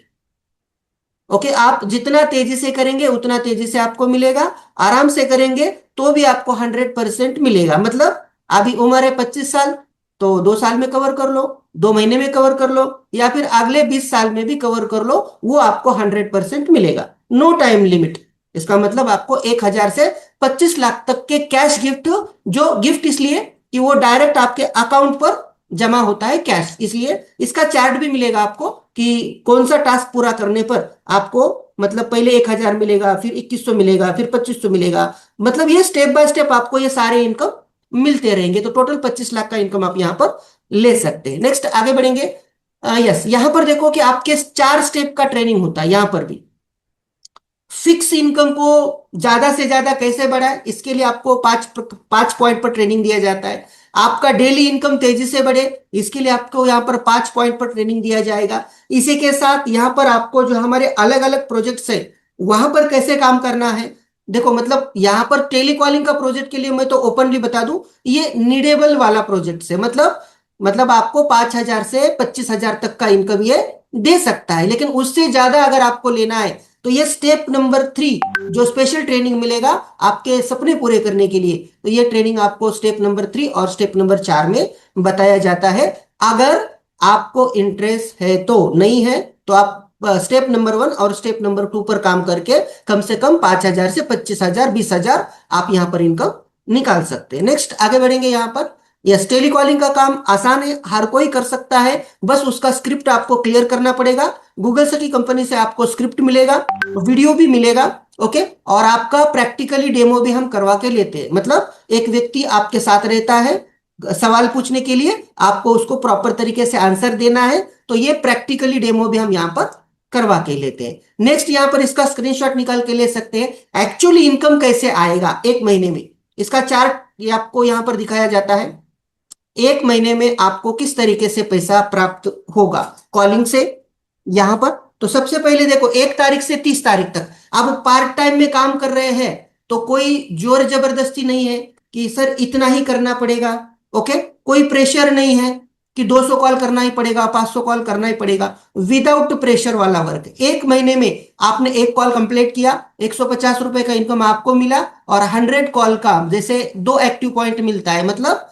ओके, आप जितना तेजी से करेंगे उतना तेजी से आपको मिलेगा, आराम से करेंगे तो भी आपको 100% मिलेगा। मतलब अभी उम्र है 25 साल, तो 2 साल में कवर कर लो, 2 महीने में कवर कर लो, या फिर अगले 20 साल में भी कवर कर लो, वो आपको 100% मिलेगा। नो टाइम लिमिट, इसका मतलब आपको 1000 से 25 लाख तक के कैश गिफ्ट, जो गिफ्ट इसलिए कि वो डायरेक्ट आपके अकाउंट पर जमा होता है कैश, इसलिए इसका चार्ट भी मिलेगा आपको कि कौन सा टास्क पूरा करने पर आपको मतलब पहले 1000 मिलेगा, फिर 2100 मिलेगा, फिर 2500 मिलेगा। मतलब ये स्टेप बाय स्टेप आपको ये सारे इनकम मिलते रहेंगे। तो टोटल 25 लाख का इनकम आप यहाँ पर ले सकते हैं। नेक्स्ट आगे बढ़ेंगे। यस, यहां पर देखो कि आपके 4 स्टेप का ट्रेनिंग होता है। यहां पर भी फिक्स इनकम को ज्यादा से ज्यादा कैसे बढ़ाए, इसके लिए आपको 5 पॉइंट पर ट्रेनिंग दिया जाता है। आपका डेली इनकम तेजी से बढ़े, इसके लिए आपको यहाँ पर 5 पॉइंट पर ट्रेनिंग दिया जाएगा। इसी के साथ यहाँ पर आपको जो हमारे अलग अलग प्रोजेक्ट्स है वहां पर कैसे काम करना है। देखो मतलब यहाँ पर टेलीकॉलिंग का प्रोजेक्ट के लिए मैं तो ओपनली बता दूं, ये नीडेबल वाला प्रोजेक्ट है। मतलब आपको 5000 से 25000 तक का इनकम ये दे सकता है, लेकिन उससे ज्यादा अगर आपको लेना है तो ये स्टेप नंबर 3 जो स्पेशल ट्रेनिंग मिलेगा आपके सपने पूरे करने के लिए, तो ये ट्रेनिंग आपको स्टेप नंबर 3 और स्टेप नंबर 4 में बताया जाता है। अगर आपको इंटरेस्ट है तो, नहीं है तो आप स्टेप नंबर 1 और स्टेप नंबर 2 पर काम करके कम से कम 5000 से 25000, 20000 आप यहां पर इनकम निकाल सकते हैं। नेक्स्ट आगे बढ़ेंगे। यहाँ पर यस, टेलीकॉलिंग का काम आसान है, हर कोई कर सकता है, बस उसका स्क्रिप्ट आपको क्लियर करना पड़ेगा। गूगल सखी कंपनी से आपको स्क्रिप्ट मिलेगा, वीडियो भी मिलेगा, ओके। और आपका प्रैक्टिकली डेमो भी हम करवा के लेते हैं, मतलब एक व्यक्ति आपके साथ रहता है सवाल पूछने के लिए, आपको उसको प्रॉपर तरीके से आंसर देना है, तो ये प्रैक्टिकली डेमो भी हम यहाँ पर करवा के लेते हैं। नेक्स्ट यहाँ पर इसका स्क्रीनशॉट निकाल के ले सकते हैं। एक्चुअली इनकम कैसे आएगा एक महीने में, इसका चार्ट ये आपको यहाँ पर दिखाया जाता है। एक महीने में आपको किस तरीके से पैसा प्राप्त होगा कॉलिंग से यहां पर। तो सबसे पहले देखो 1 तारीख से 30 तारीख तक आप पार्ट टाइम में काम कर रहे हैं, तो कोई जोर जबरदस्ती नहीं है कि सर इतना ही करना पड़ेगा, ओके। कोई प्रेशर नहीं है कि 200 कॉल करना ही पड़ेगा, 500 कॉल करना ही पड़ेगा, विदाउट प्रेशर वाला वर्क। एक महीने में आपने एक कॉल कंप्लीट किया, 150 रुपए का इनकम आपको मिला, और 100 कॉल का जैसे 2 एक्टिव पॉइंट मिलता है, मतलब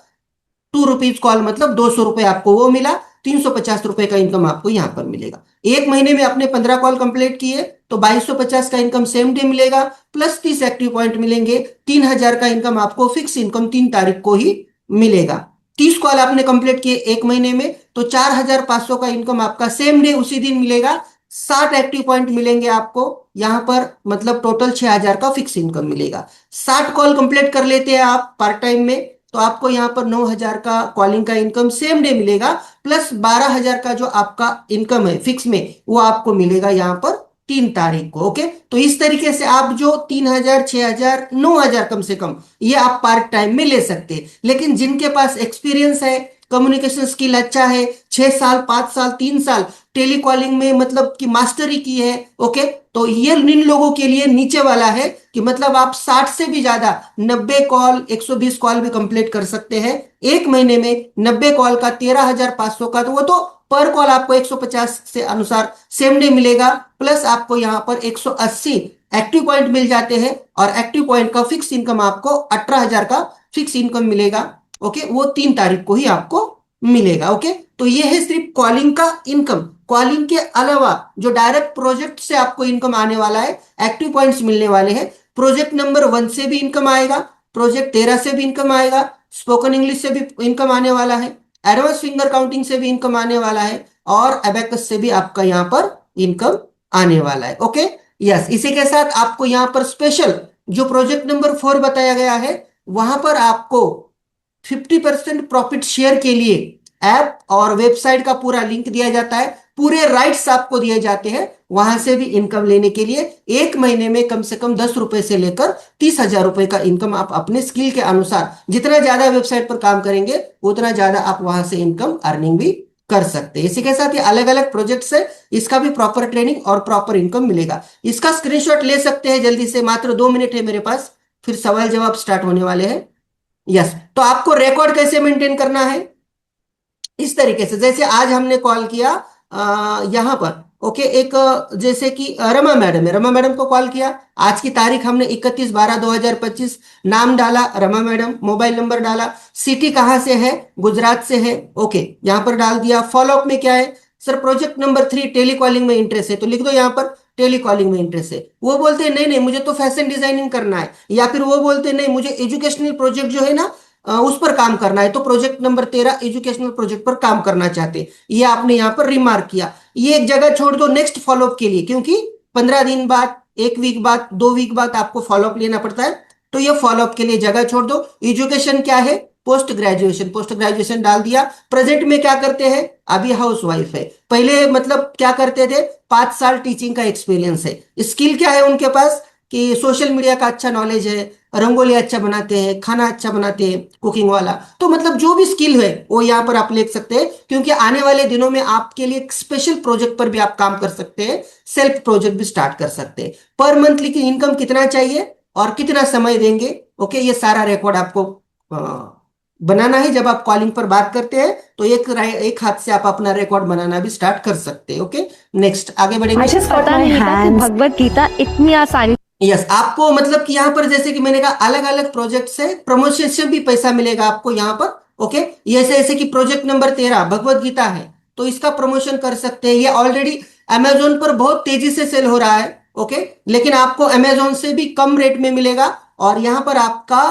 ₹2 कॉल, मतलब 200 रुपए आपको वो मिला, 350 रुपए का इनकम आपको यहां पर मिलेगा। एक महीने में आपने 15 कॉल कंप्लीट किए तो 2250 का इनकम सेम डे मिलेगा, प्लस 30 एक्टिव पॉइंट मिलेंगे, 3000 का इनकम आपको फिक्स इनकम 3 तारीख को ही मिलेगा। 30 कॉल आपने कंप्लीट किए एक महीने में तो 4500 का इनकम आपका सेम डे उसी दिन मिलेगा। 60 एक्टिव पॉइंट मिलेंगे आपको यहां पर, मतलब टोटल 6000 का फिक्स इनकम मिलेगा। 60 कॉल कंप्लीट कर लेते हैं आप पार्ट टाइम में तो आपको यहाँ पर 9000 का कॉलिंग का इनकम सेम डे मिलेगा, प्लस 12000 का जो आपका इनकम है फिक्स में वो आपको मिलेगा यहाँ पर 3 तारीख को, ओके। तो इस तरीके से आप जो 3000, 6000, 9000 कम से कम ये आप पार्ट टाइम में ले सकते हैं। लेकिन जिनके पास एक्सपीरियंस है, कम्युनिकेशन स्किल अच्छा है, 6 साल, 5 साल, 3 साल टेलीकॉलिंग में मतलब कि मास्टरी की है, ओके, तो ये इन लोगों के लिए नीचे वाला है कि मतलब आप 60 से भी ज्यादा 90 कॉल, 120 कॉल भी कंप्लीट कर सकते हैं एक महीने में। 90 कॉल का 13500 का, तो वो तो पर कॉल आपको 150 से अनुसार सेम डे मिलेगा, प्लस आपको यहाँ पर 180 एक्टिव पॉइंट मिल जाते हैं, और एक्टिव पॉइंट का फिक्स इनकम आपको 18000 का फिक्स इनकम मिलेगा, ओके। वो 3 तारीख को ही आपको मिलेगा, ओके। तो ये है सिर्फ कॉलिंग का इनकम। कॉलिंग के अलावा जो डायरेक्ट प्रोजेक्ट से आपको इनकम आने वाला है, एक्टिव पॉइंट्स मिलने वाले हैं। प्रोजेक्ट नंबर 1 से भी इनकम आएगा, प्रोजेक्ट 13 से भी इनकम आएगा, स्पोकन इंग्लिश से भी इनकम आने वाला है, एडवांस फिंगर काउंटिंग से भी इनकम आने वाला है, और अबेकस से भी आपका यहाँ पर इनकम आने वाला है, ओके। यस, इसी के साथ आपको यहाँ पर स्पेशल जो प्रोजेक्ट नंबर 4 बताया गया है, वहां पर आपको 50% प्रॉफिट शेयर के लिए ऐप और वेबसाइट का पूरा लिंक दिया जाता है, पूरे राइट्स आपको दिए जाते हैं, वहां से भी इनकम लेने के लिए एक महीने में कम से कम 10 रुपए से लेकर 30,000 रुपए का इनकम आप अपने स्किल के अनुसार, जितना ज्यादा वेबसाइट पर काम करेंगे उतना ज्यादा आप वहां से इनकम अर्निंग भी कर सकते हैं। इसी के साथ ये अलग अलग प्रोजेक्ट्स है, इसका भी प्रॉपर ट्रेनिंग और प्रॉपर इनकम मिलेगा। इसका स्क्रीनशॉट ले सकते हैं जल्दी से, मात्र 2 मिनट है मेरे पास, फिर सवाल जवाब स्टार्ट होने वाले हैं। यस, तो आपको रिकॉर्ड कैसे मेंटेन करना है, इस तरीके से जैसे आज हमने कॉल किया यहां पर, ओके, एक जैसे कि रमा मैडम है, रमा मैडम को कॉल किया, आज की तारीख हमने 31/12/2025, नाम डाला रमा मैडम, मोबाइल नंबर डाला, सिटी कहां से है, गुजरात से है, ओके, यहां पर डाल दिया। फॉलोअप में क्या है, सर प्रोजेक्ट नंबर 3 टेलीकॉलिंग में इंटरेस्ट है, तो लिख दो यहाँ पर टेलीकॉलिंग में इंटरेस्ट है। वो बोलते हैं नहीं नहीं मुझे तो फैशन डिजाइनिंग करना है, या फिर वो बोलते हैं नहीं मुझे एजुकेशनल प्रोजेक्ट जो है ना उस पर काम करना है, तो प्रोजेक्ट नंबर 13 एजुकेशनल प्रोजेक्ट पर काम करना चाहते हैं, ये आपने यहाँ पर रिमार्क किया। ये एक जगह छोड़ दो नेक्स्ट फॉलोअप के लिए, क्योंकि 15 दिन बाद, 1 वीक बाद, 2 वीक बाद आपको फॉलोअप लेना पड़ता है, तो ये फॉलोअप के लिए जगह छोड़ दो। एजुकेशन क्या है, पोस्ट ग्रेजुएशन, पोस्ट ग्रेजुएशन डाल दिया। प्रेजेंट में क्या करते हैं, अभी हाउस वाइफ है, पहले मतलब क्या करते थे, 5 साल टीचिंग का एक्सपीरियंस है। स्किल क्या है उनके पास कि सोशल मीडिया का अच्छा नॉलेज है, रंगोली अच्छा बनाते हैं, खाना अच्छा बनाते हैं, कुकिंग वाला, तो मतलब जो भी स्किल है वो यहाँ पर आप लिख सकते हैं, क्योंकि आने वाले दिनों में आपके लिए स्पेशल प्रोजेक्ट पर भी आप काम कर सकते हैं, सेल्फ प्रोजेक्ट भी स्टार्ट कर सकते हैं। पर मंथली की इनकम कितना चाहिए और कितना समय देंगे, ओके, ये सारा रिकॉर्ड आपको बनाना है। जब आप कॉलिंग पर बात करते हैं तो एक हाथ से आप अपना रिकॉर्ड बनाना भी स्टार्ट कर सकते हैं, ओके। नेक्स्ट आगे बढ़ेंगे।
मुझे पता नहीं था कि भगवत गीता इतनी आसानी
यस, आपको मतलब कि यहाँ पर जैसे कि मैंने कहा अलग अलग प्रोजेक्ट से प्रमोशन से भी पैसा मिलेगा आपको यहाँ पर, ओके। ये ऐसे कि प्रोजेक्ट नंबर 13 भगवत गीता है, तो इसका प्रमोशन कर सकते हैं। ये ऑलरेडी अमेजोन पर बहुत तेजी से सेल हो रहा है, ओके, लेकिन आपको अमेजोन से भी कम रेट में मिलेगा, और यहाँ पर आपका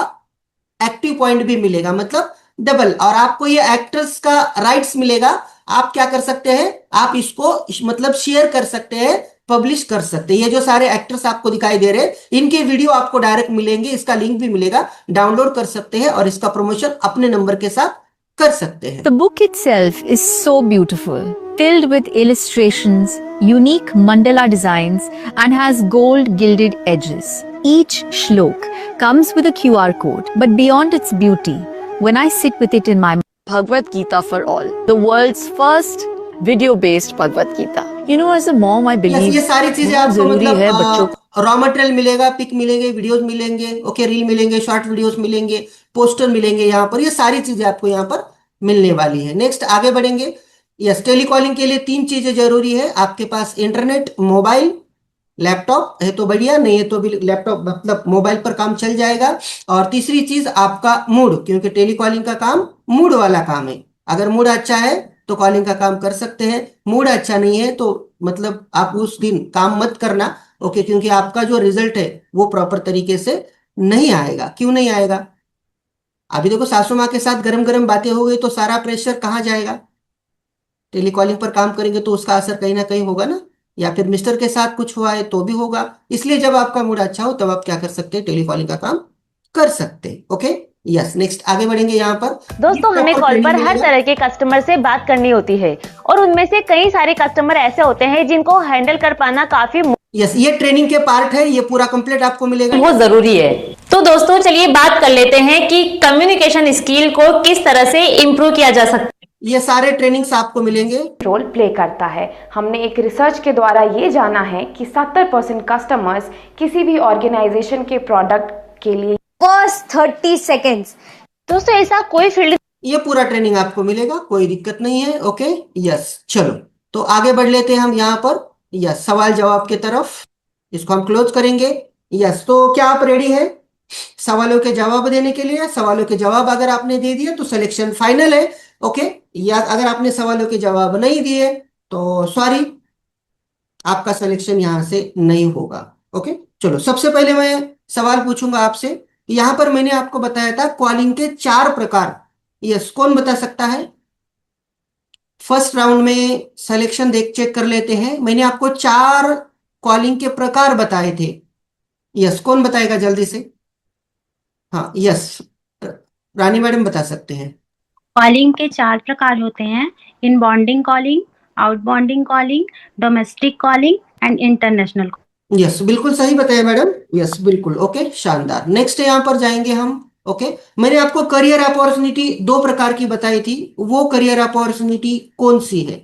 एक्टिव पॉइंट भी मिलेगा, मतलब डबल। और आपको ये एक्ट्रेस का राइट्स मिलेगा, आप क्या कर सकते हैं, आप इसको मतलब शेयर कर सकते हैं, पब्लिश कर सकते हैं। ये जो सारे एक्टर्स आपको दिखाई दे रहे हैं, इनके वीडियो आपको डायरेक्ट मिलेंगे, इसका लिंक भी मिलेगा, डाउनलोड कर सकते हैं और इसका प्रमोशन अपने नंबर के साथ कर सकते हैं।
The book itself is so beautiful, filled with illustrations, unique mandala designs, and has gold gilded edges. Each shlok comes with a QR code, but beyond its beauty, when I sit with it in my Bhagavad Gita for all, the world's first video-based Bhagavad Gita. You know, as a mom, I believe
ये सारी चीजें
बहुत
आपको
जरूरी है बच्चों
मतलब रॉ मटेरियल मिलेगा, पिक मिलेंगे, वीडियोस मिलेंगे, ओके, रील मिलेंगे, शॉर्ट वीडियोस मिलेंगे, पोस्टर मिलेंगे, यहाँ पर ये सारी चीजें आपको यहाँ पर मिलने वाली है। नेक्स्ट आगे बढ़ेंगे। यस, टेलीकॉलिंग के लिए 3 चीजें जरूरी है, आपके पास इंटरनेट, मोबाइल, लैपटॉप है तो बढ़िया, नहीं है तो भी लैपटॉप मतलब मोबाइल पर काम चल जाएगा। और तीसरी चीज आपका मूड, क्योंकि टेलीकॉलिंग का काम मूड वाला काम है। अगर मूड अच्छा है तो कॉलिंग का काम कर सकते हैं, मूड अच्छा नहीं है तो मतलब आप उस दिन काम मत करना, ओके, क्योंकि आपका जो रिजल्ट है वो प्रॉपर तरीके से नहीं आएगा। क्यों नहीं आएगा? अभी देखो, सासू माँ के साथ गरम गरम बातें हो गई तो सारा प्रेशर कहाँ जाएगा? टेलीकॉलिंग पर काम करेंगे तो उसका असर कहीं ना कहीं होगा ना। या फिर मिस्टर के साथ कुछ हुआ है तो भी होगा। इसलिए जब आपका मूड अच्छा हो तब आप क्या कर सकते हैं, टेलीकॉलिंग का काम कर सकते हैं। ओके, यस, नेक्स्ट आगे बढ़ेंगे यहाँ पर।
दोस्तों, हमें कॉल पर हर तरह के कस्टमर से बात करनी होती है और उनमें से कई सारे कस्टमर ऐसे होते हैं जिनको हैंडल कर पाना काफी
यस, ये ट्रेनिंग के पार्ट है, ये पूरा कंप्लीट आपको मिलेगा,
बहुत जरूरी है। तो दोस्तों चलिए बात कर लेते हैं कि कम्युनिकेशन स्किल को किस तरह से इम्प्रूव किया जा सकता है।
ये सारे ट्रेनिंग्स आपको मिलेंगे।
रोल प्ले करता है। हमने एक रिसर्च के द्वारा ये जाना है कि 70% कस्टमर्स किसी भी ऑर्गेनाइजेशन के प्रोडक्ट के लिए
फर्स्ट 30 seconds.
दोस्तों ऐसा कोई फील्ड
ये पूरा ट्रेनिंग आपको मिलेगा, कोई दिक्कत नहीं है। ओके, यस, चलो तो आगे बढ़ लेते हैं हम यहाँ पर। यस, सवाल जवाब की तरफ, इसको हम क्लोज करेंगे। यस, तो क्या आप रेडी है सवालों के जवाब देने के लिए? सवालों के जवाब अगर आपने दे दिए तो सिलेक्शन फाइनल है। ओके, या अगर आपने सवालों के जवाब नहीं दिए तो सॉरी, आपका सिलेक्शन यहां से नहीं होगा। ओके, चलो सबसे पहले मैं सवाल पूछूंगा आपसे। यहां पर मैंने आपको बताया था कॉलिंग के 4 प्रकार। यस, कौन बता सकता है? फर्स्ट राउंड में सिलेक्शन देख चेक कर लेते हैं। मैंने आपको 4 कॉलिंग के प्रकार बताए थे। यस, कौन बताएगा जल्दी से? हाँ, यस, रानी मैडम बता सकते हैं।
कॉलिंग के 4 प्रकार होते हैं: inbounding calling, outbounding calling, domestic calling and international.
Yes, बिल्कुल सही बताया मैडम। यस, बिल्कुल, ओके, शानदार। नेक्स्ट यहाँ पर जाएंगे हम। ओके, मैंने आपको करियर अपॉर्चुनिटी 2 प्रकार की बताई थी, वो करियर अपॉर्चुनिटी कौन सी है?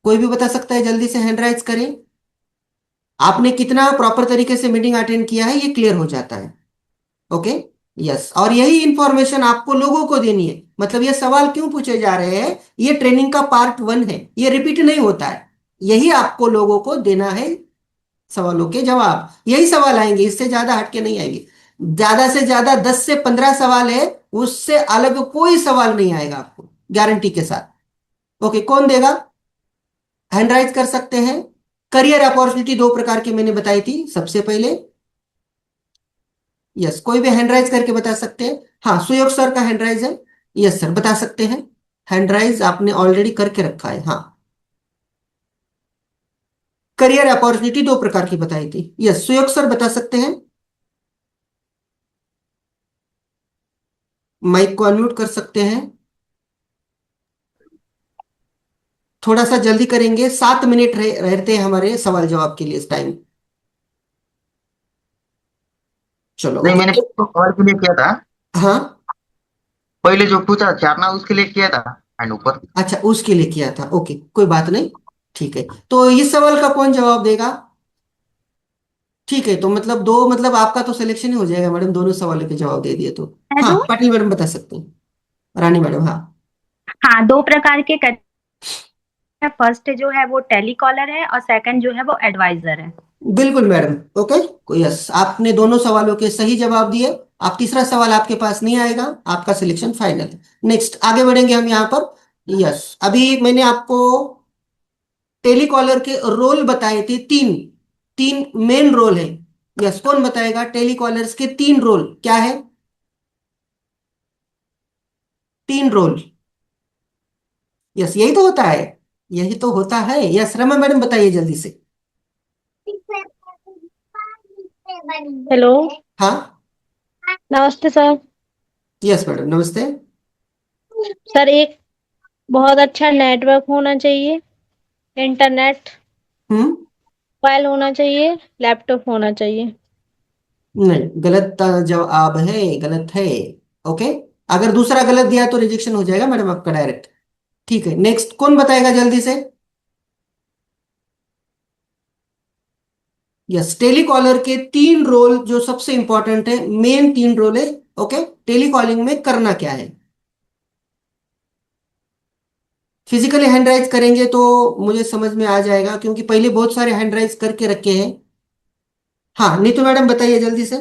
कोई भी बता सकता है? जल्दी से हैंड राइज करें। आपने कितना प्रॉपर तरीके से मीटिंग अटेंड किया है ये क्लियर हो जाता है। ओके, यस, और यही इंफॉर्मेशन आपको लोगों को देनी है। मतलब ये सवाल क्यों पूछे जा रहे हैं, ये ट्रेनिंग का पार्ट 1 है, ये रिपीट नहीं होता है। यही आपको लोगों को देना है सवालों के जवाब। यही सवाल आएंगे, इससे ज्यादा हटके नहीं आएंगे। ज्यादा से ज्यादा 10 से 15 सवाल है, उससे अलग कोई सवाल नहीं आएगा आपको, गारंटी के साथ। ओके, कौन देगा? हैंड राइज कर सकते हैं। करियर अपॉर्चुनिटी 2 प्रकार की मैंने बताई थी सबसे पहले। यस, कोई भी हैंड राइज करके बता सकते हैं। हाँ, सुयोग सर का हैंड राइज है। यस सर, बता सकते हैं। हैंड राइज आपने ऑलरेडी करके रखा है। हाँ, करियर अपॉर्चुनिटी 2 प्रकार की बताई थी। यस, सुयोग सर बता सकते हैं। माइक को अनम्यूट कर सकते हैं। थोड़ा सा जल्दी करेंगे, 7 मिनट रहते हैं हमारे सवाल जवाब के लिए इस टाइम। चलो,
नहीं, मैंने कॉल के लिए किया था।
हाँ,
पहले जो पूछा चारना उसके लिए किया था हैंड ऊपर।
अच्छा, उसके लिए किया था। ओके, कोई बात नहीं, ठीक है। तो इस सवाल का कौन जवाब देगा? ठीक है, तो मतलब 2, मतलब आपका तो सिलेक्शन ही हो जाएगा मैडम, दोनों सवालों के जवाब दे दिए तो। हाँ, पाटिल मैडम बता सकते हैं। रानी मैडम, हाँ।
हाँ, 2 प्रकार के फर्स्ट जो है वो टेलीकॉलर है और सेकंड जो है वो एडवाइजर है।
बिल्कुल मैडम, ओके, यस, आपने दोनों सवालों के सही जवाब दिए। आप तीसरा सवाल आपके पास नहीं आएगा, आपका सिलेक्शन फाइनल है। नेक्स्ट आगे बढ़ेंगे हम यहाँ पर। यस, अभी मैंने आपको टेलीकॉलर के रोल बताए थे, 3 मेन रोल है। यस, कौन बताएगा टेलीकॉलर्स के 3 रोल क्या है? 3 रोल। यस, यही तो होता है, यही तो होता है। यस रमा मैडम बताइए जल्दी से।
हेलो।
हाँ।
नमस्ते सर।
यस मैडम नमस्ते।
सर एक बहुत अच्छा नेटवर्क होना चाहिए, इंटरनेट
हम्म।
मोबाइल होना चाहिए, लैपटॉप होना चाहिए।
नहीं, गलत जवाब है, गलत है। ओके, अगर दूसरा गलत दिया तो रिजेक्शन हो जाएगा मैडम आपका डायरेक्ट। ठीक है, नेक्स्ट कौन बताएगा जल्दी से। यस, टेलीकॉलर के 3 रोल जो सबसे इंपॉर्टेंट है, मेन 3 रोल है। ओके, टेलीकॉलिंग में करना क्या है। फिजिकली हैंड राइज करेंगे तो मुझे समझ में आ जाएगा, क्योंकि पहले बहुत सारे हैंड राइज करके रखे हैं। हाँ नीतू मैडम बताइए जल्दी से।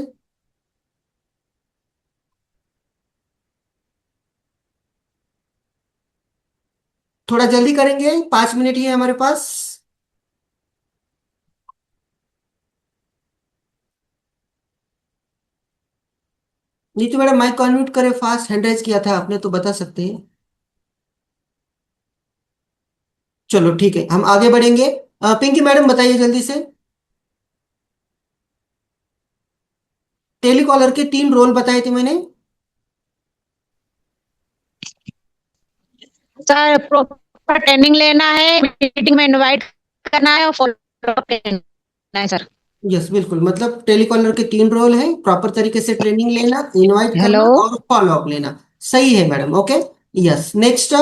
थोड़ा जल्दी करेंगे, 5 मिनट ही है हमारे पास। नीतू मैडम माइक को अनम्यूट करें, फास्ट हैंड राइज किया था आपने तो बता सकते हैं। चलो ठीक है, हम आगे बढ़ेंगे। पिंकी मैडम बताइए जल्दी से। टेलीकॉलर के 3 रोल बताए थे मैंने।
सर प्रॉपर ट्रेनिंग लेना है, मीटिंग में इनवाइट करना है और फॉलो अप लेना है सर।
यस बिल्कुल, मतलब टेलीकॉलर के 3 रोल है, प्रॉपर तरीके से ट्रेनिंग लेना, इनवाइट
हेलो।
करना और फॉलो अप लेना। सही है मैडम, ओके। यस नेक्स्ट,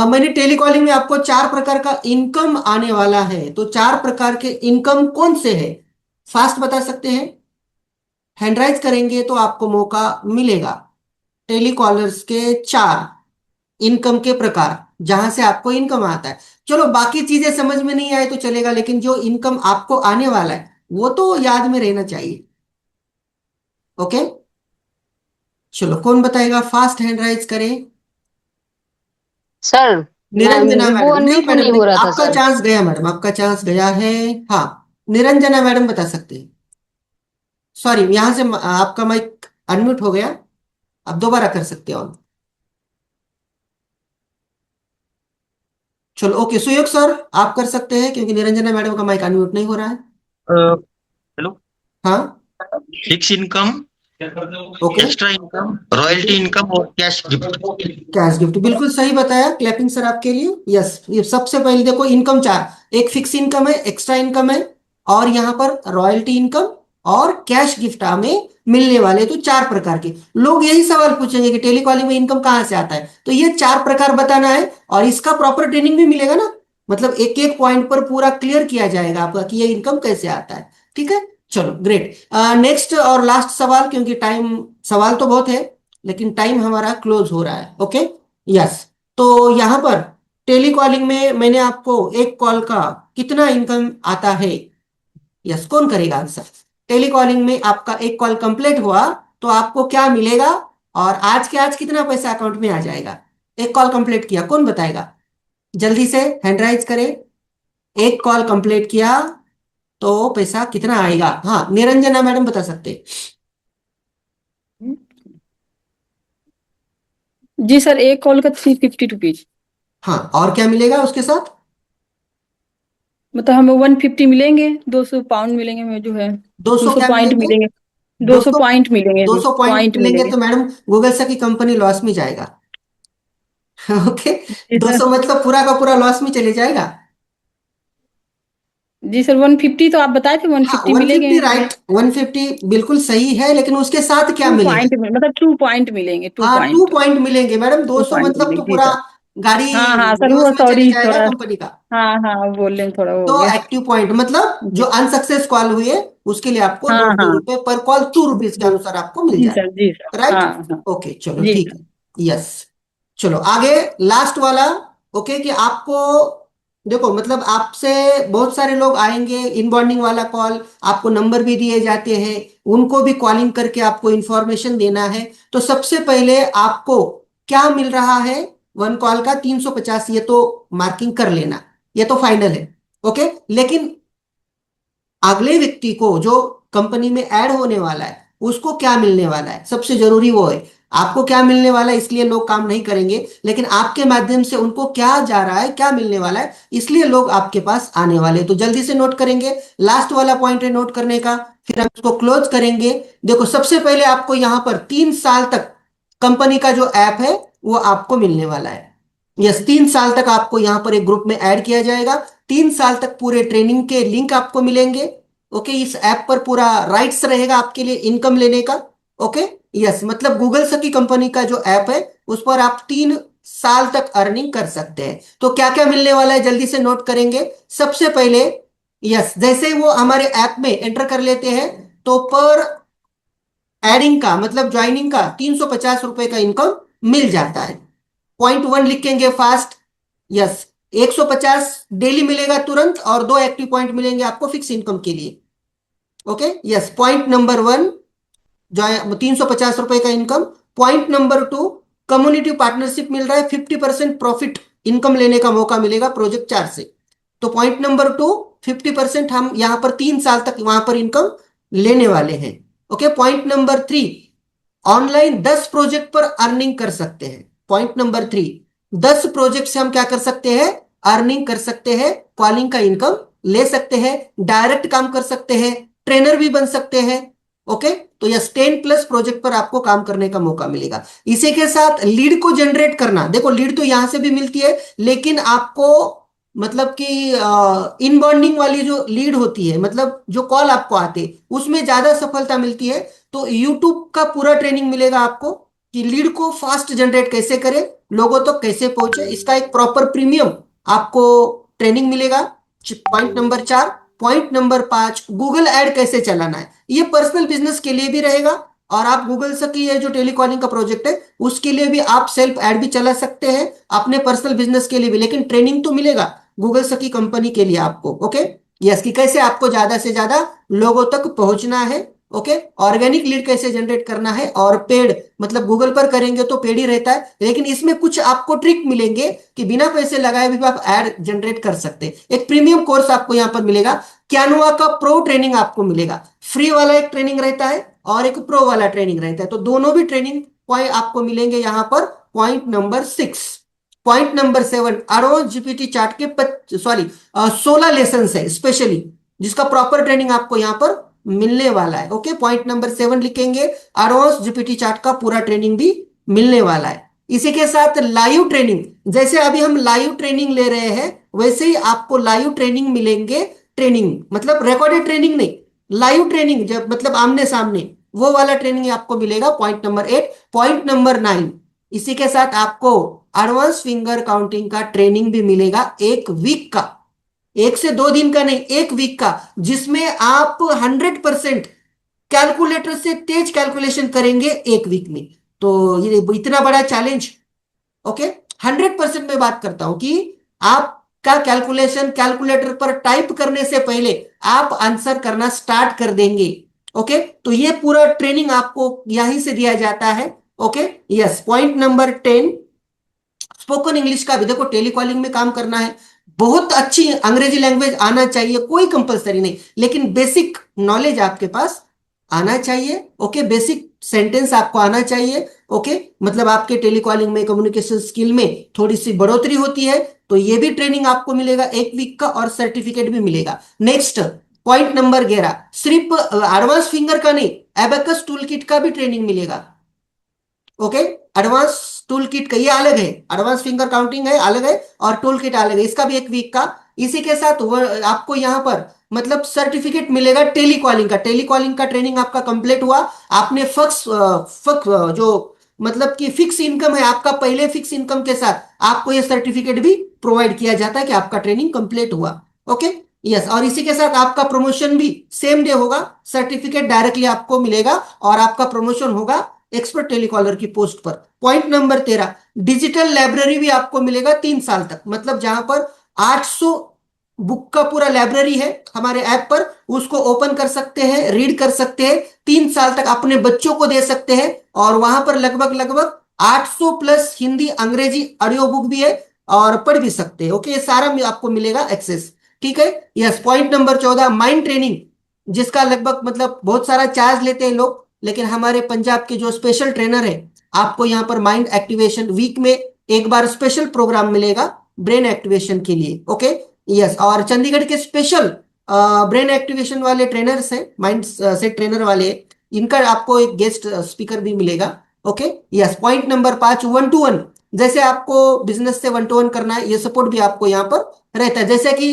मैंने टेलीकॉलिंग में आपको 4 प्रकार का इनकम आने वाला है, तो 4 प्रकार के इनकम कौन से है, फास्ट बता सकते हैं। हैंडराइज करेंगे तो आपको मौका मिलेगा। टेलीकॉलर्स के 4 इनकम के प्रकार जहां से आपको इनकम आता है। चलो बाकी चीजें समझ में नहीं आए तो चलेगा, लेकिन जो इनकम आपको आने वाला है वो तो याद में रहना चाहिए। ओके, चलो कौन बताएगा, फास्ट हैंड राइज करें।
सर
निरंजना
वो
मैडम, नहीं
अनम्यूट
मैडम
नहीं
नहीं,
हो रहा था
आपका
सर।
चांस गया मैडम, आपका चांस गया है। हाँ, निरंजना मैडम बता सकते हैं। सॉरी, यहां से आपका माइक अनम्यूट हो गया, आप दोबारा कर सकते हो। चलो ओके, सुयोग सर आप कर सकते हैं, क्योंकि निरंजना मैडम का माइक अनम्यूट नहीं हो रहा है।
हेलो।
हाँ।
Fix income,
okay,
extra income, royalty income और कैश गिफ्ट।
कैश गिफ्ट बिल्कुल सही बताया, क्लैपिंग सर आपके लिए। यस, ये सबसे पहले देखो इनकम 4, एक फिक्स इनकम है, एक्स्ट्रा इनकम है, और यहाँ पर रॉयल्टी इनकम और कैश गिफ्ट हमें मिलने वाले। तो 4 प्रकार के लोग यही सवाल पूछेंगे कि टेलीकॉलिंग में इनकम कहाँ से आता है, तो ये 4 प्रकार बताना है, और इसका प्रॉपर ट्रेनिंग भी मिलेगा ना, मतलब एक एक पॉइंट पर पूरा क्लियर किया जाएगा आपका कि ये इनकम कैसे आता है। ठीक है, चलो ग्रेट। नेक्स्ट और लास्ट सवाल, क्योंकि टाइम, सवाल तो बहुत है लेकिन टाइम हमारा क्लोज हो रहा है। ओके, यस, तो यहां पर टेलीकॉलिंग में मैंने आपको एक कॉल का कितना इनकम आता है, यस कौन करेगा आंसर। टेलीकॉलिंग में आपका एक कॉल कंप्लीट हुआ तो आपको क्या मिलेगा, और आज के आज कितना पैसा अकाउंट में आ जाएगा। एक कॉल कंप्लीट किया, कौन बताएगा जल्दी से, हैंड राइज करें। एक कॉल कंप्लीट किया तो पैसा कितना आएगा। हाँ निरंजना मैडम बता सकते।
जी सर, एक कॉल का 350 रुपीज।
हाँ, और क्या मिलेगा उसके साथ।
मतलब हमें 150 मिलेंगे, 200 पाउंड मिलेंगे हमें जो है।
200
200
क्या
पॉइंट
मिलेंगे।
मिलेंगे। 200
200,
पॉइंट मिलेंगे,
200 पॉइंट
पॉइंट
मिलेंगे
मिलेंगे।
तो मैडम गूगल से की कंपनी लॉस में जाएगा। ओके,
जी सर।
200 मतलब पूरा का पूरा लॉस में चले जाएगा।
जी सर, 150 तो आप बताए थे,
हाँ
150 मिलेंगे
150
हमें।
राइट, 150 बिल्कुल सही है, लेकिन उसके साथ क्या
2 पॉइंट
मिलेगा।
मतलब 2 पॉइंट मिलेंगे, टू
हाँ 2
पॉइंट
पॉइंट मिलेंगे मैडम,
टू
200
पॉइंट
मतलब तो
मिलेंगे, जी
पूरा
सर।
गाड़ी
हाँ हाँ सर,
लॉस
वो
में चले
सॉरी
जाएगा
थोड़ा।
कंपनी का।
हाँ हाँ, बोल रहे थोड़ा वो हो
तो
गया।
एक्टिव पॉइंट मतलब जो
जी।
अनसक्सेस कॉल हुई है उसके लिए आपको
हाँ
दो दो
हाँ।
रुपए पर कॉल, 2 रुपीज के
जी।
अनुसार आपको मिल
जी सर, जी सर।
जाएगा, राइट।
हाँ हाँ।
ओके चलो
जी
ठीक
सर।
है। यस, चलो आगे लास्ट वाला। ओके, कि आपको देखो, मतलब आपसे बहुत सारे लोग आएंगे, इनबॉन्डिंग वाला कॉल, आपको नंबर भी दिए जाते हैं, उनको भी कॉलिंग करके आपको इंफॉर्मेशन देना है। तो सबसे पहले आपको क्या मिल रहा है, 1 कॉल का 350, ये तो मार्किंग कर लेना, ये तो फाइनल है। ओके, लेकिन अगले व्यक्ति को जो कंपनी में ऐड होने वाला है उसको क्या मिलने वाला है, सबसे जरूरी वो है। आपको क्या मिलने वाला है इसलिए लोग काम नहीं करेंगे, लेकिन आपके माध्यम से उनको क्या जा रहा है, क्या मिलने वाला है, इसलिए लोग आपके पास आने वाले हैं। तो जल्दी से नोट करेंगे, लास्ट वाला पॉइंट है नोट करने का, फिर हम इसको क्लोज करेंगे। देखो सबसे पहले आपको यहां पर 3 साल तक कंपनी का जो ऐप है वो आपको मिलने वाला है। यस, 3 साल तक आपको यहां पर एक ग्रुप में ऐड किया जाएगा। 3 साल तक पूरे ट्रेनिंग के लिंक आपको मिलेंगे। ओके, इस ऐप पर पूरा राइट्स रहेगा आपके लिए इनकम लेने का। ओके, यस, मतलब गूगल सखी कंपनी का जो ऐप है उस पर आप 3 साल तक अर्निंग कर सकते हैं। तो क्या क्या मिलने वाला है जल्दी से नोट करेंगे। सबसे पहले यस, जैसे वो हमारे ऐप में एंटर कर लेते हैं तो पर एडिंग का मतलब ज्वाइनिंग का 350 रुपए का इनकम मिल जाता है। पॉइंट 1 लिखेंगे फास्ट। यस, 150 डेली मिलेगा तुरंत और 2 एक्टिव पॉइंट मिलेंगे आपको फिक्स इनकम के लिए। ओके, यस, पॉइंट नंबर 1 जो 350 रुपए का income. Point number 2 community partnership मिल रहा है, 50% प्रॉफिट इनकम लेने का मौका मिलेगा प्रोजेक्ट 4 से। तो पॉइंट नंबर 2 50% हम यहां पर 3 साल तक वहां पर इनकम लेने वाले हैं। Okay, point number 3 online 10 project पर अर्निंग कर सकते हैं। पॉइंट नंबर 3 10 प्रोजेक्ट से हम क्या कर सकते हैं, अर्निंग कर सकते हैं, कॉलिंग का इनकम ले सकते हैं, डायरेक्ट काम कर सकते हैं, ट्रेनर भी बन सकते हैं। ओके, तो यस 10+ प्रोजेक्ट पर आपको काम करने का मौका मिलेगा। इसी के साथ लीड को जनरेट करना, देखो लीड तो यहां से भी मिलती है, लेकिन आपको मतलब कि इनबाउंडिंग वाली जो लीड होती है, मतलब जो कॉल आपको आते उसमें ज्यादा सफलता मिलती है। तो यूट्यूब का पूरा ट्रेनिंग मिलेगा आपको कि लीड को फास्ट जनरेट कैसे करें, लोगों तक कैसे पहुंचे, इसका एक प्रॉपर प्रीमियम आपको ट्रेनिंग मिलेगा। Point number 4। Point number 5 Google add कैसे चलाना है। ये पर्सनल बिजनेस के लिए भी रहेगा और आप गूगल से की है जो टेलीकॉलिंग का प्रोजेक्ट है उसके लिए भी आप सेल्फ ऐड भी चला सकते हैं, अपने पर्सनल बिजनेस के लिए भी, लेकिन ट्रेनिंग तो मिलेगा गूगल सखी कंपनी के लिए आपको। ओके, यस, कि कैसे आपको ज्यादा से ज्यादा लोगों तक पहुंचना है। ओके, ऑर्गेनिक लीड कैसे जनरेट करना है, और पेड मतलब गूगल पर करेंगे तो पेड ही रहता है, लेकिन इसमें कुछ आपको ट्रिक मिलेंगे कि बिना पैसे लगाए भी आप ऐड जनरेट कर सकते हैं। एक प्रीमियम कोर्स आपको यहाँ पर मिलेगा, कैनवा का प्रो ट्रेनिंग आपको मिलेगा। फ्री वाला एक ट्रेनिंग रहता है और एक प्रो वाला ट्रेनिंग रहता है, तो दोनों भी ट्रेनिंग पॉइंट आपको मिलेंगे यहाँ पर। Point number 6। Point number 7 advance GPT chart के 16 लेसन है स्पेशली, जिसका प्रॉपर ट्रेनिंग आपको यहाँ पर मिलने वाला है। ओके, पॉइंट नंबर 7 लिखेंगे, एडवांस जीपीटी चार्ट का पूरा ट्रेनिंग भी मिलने वाला है। इसी के साथ लाइव ट्रेनिंग, जैसे अभी हम लाइव ट्रेनिंग ले रहे हैं वैसे ही आपको लाइव ट्रेनिंग मिलेंगे। ट्रेनिंग मतलब रिकॉर्डेड ट्रेनिंग नहीं, लाइव ट्रेनिंग जब मतलब आमने सामने, वो वाला ट्रेनिंग आपको मिलेगा। Point number 8। पॉइंट नंबर 9 इसी के साथ आपको एडवांस फिंगर काउंटिंग का ट्रेनिंग भी मिलेगा, 1 वीक का, 1 से 2 दिन का नहीं, 1 वीक का, जिसमें आप 100% कैलकुलेटर से तेज कैलकुलेशन करेंगे 1 वीक में। तो ये इतना बड़ा चैलेंज। ओके, 100% में बात करता हूं कि आपका कैलकुलेशन कैलकुलेटर पर टाइप करने से पहले आप आंसर करना स्टार्ट कर देंगे। ओके, तो ये पूरा ट्रेनिंग आपको यहीं से दिया जाता है। Okay, yes, point number 10 spoken English का भी, देखो टेलीकॉलिंग में काम करना है, बहुत अच्छी अंग्रेजी लैंग्वेज आना चाहिए, कोई कंपलसरी नहीं, लेकिन बेसिक नॉलेज आपके पास आना चाहिए। ओके, बेसिक सेंटेंस आपको आना चाहिए। ओके, मतलब आपके टेलीकॉलिंग में कम्युनिकेशन स्किल में थोड़ी सी बढ़ोतरी होती है, तो ये भी ट्रेनिंग आपको मिलेगा 1 वीक का और सर्टिफिकेट भी मिलेगा। नेक्स्ट पॉइंट नंबर 11 सिर्फ एडवांस फिंगर का नहीं, एबेकस टूल किट का भी ट्रेनिंग मिलेगा। ओके, एडवांस टूल किट का ये अलग है, एडवांस फिंगर काउंटिंग है अलग है और टूल किट अलग है, इसका भी 1 वीक का। इसी के साथ आपको यहाँ पर मतलब सर्टिफिकेट मिलेगा टेलीकॉलिंग का। टेलीकॉलिंग का ट्रेनिंग आपका कंप्लीट हुआ, आपने जो मतलब कि फिक्स इनकम है आपका, पहले फिक्स इनकम के साथ आपको ये सर्टिफिकेट भी प्रोवाइड किया जाता है कि आपका ट्रेनिंग कंप्लीट हुआ। ओके, यस, और इसी के साथ आपका प्रमोशन भी सेम डे होगा, सर्टिफिकेट डायरेक्टली आपको मिलेगा और आपका प्रमोशन होगा एक्सपर्ट टेलीकॉलर की पोस्ट पर। पॉइंट नंबर 13 डिजिटल लाइब्रेरी भी आपको मिलेगा 3 साल तक, मतलब जहां पर 800 बुक का पूरा लाइब्रेरी है हमारे ऐप पर, उसको ओपन कर सकते हैं, रीड कर सकते हैं, 3 साल तक अपने बच्चों को दे सकते हैं, और वहां पर लगभग 800+ हिंदी अंग्रेजी ऑडियो बुक भी है और पढ़ भी सकते हैं। ओके, ये सारा आपको मिलेगा एक्सेस। ठीक है, yes, point number 14 mind training, जिसका लगभग मतलब बहुत सारा चार्ज लेते हैं लोग, लेकिन हमारे पंजाब के जो स्पेशल ट्रेनर है आपको यहाँ पर माइंड एक्टिवेशन वीक में एक बार स्पेशल प्रोग्राम मिलेगा ब्रेन एक्टिवेशन के लिए। ओके यस, और चंडीगढ़ के स्पेशल ब्रेन एक्टिवेशन वाले ट्रेनर्स हैं, माइंड सेट ट्रेनर वाले, इनका आपको एक गेस्ट स्पीकर भी मिलेगा। Okay yes, point number 5, 1 to 1, जैसे आपको बिजनेस से 1 to 1 करना है, ये सपोर्ट भी आपको यहाँ पर रहता है। जैसे कि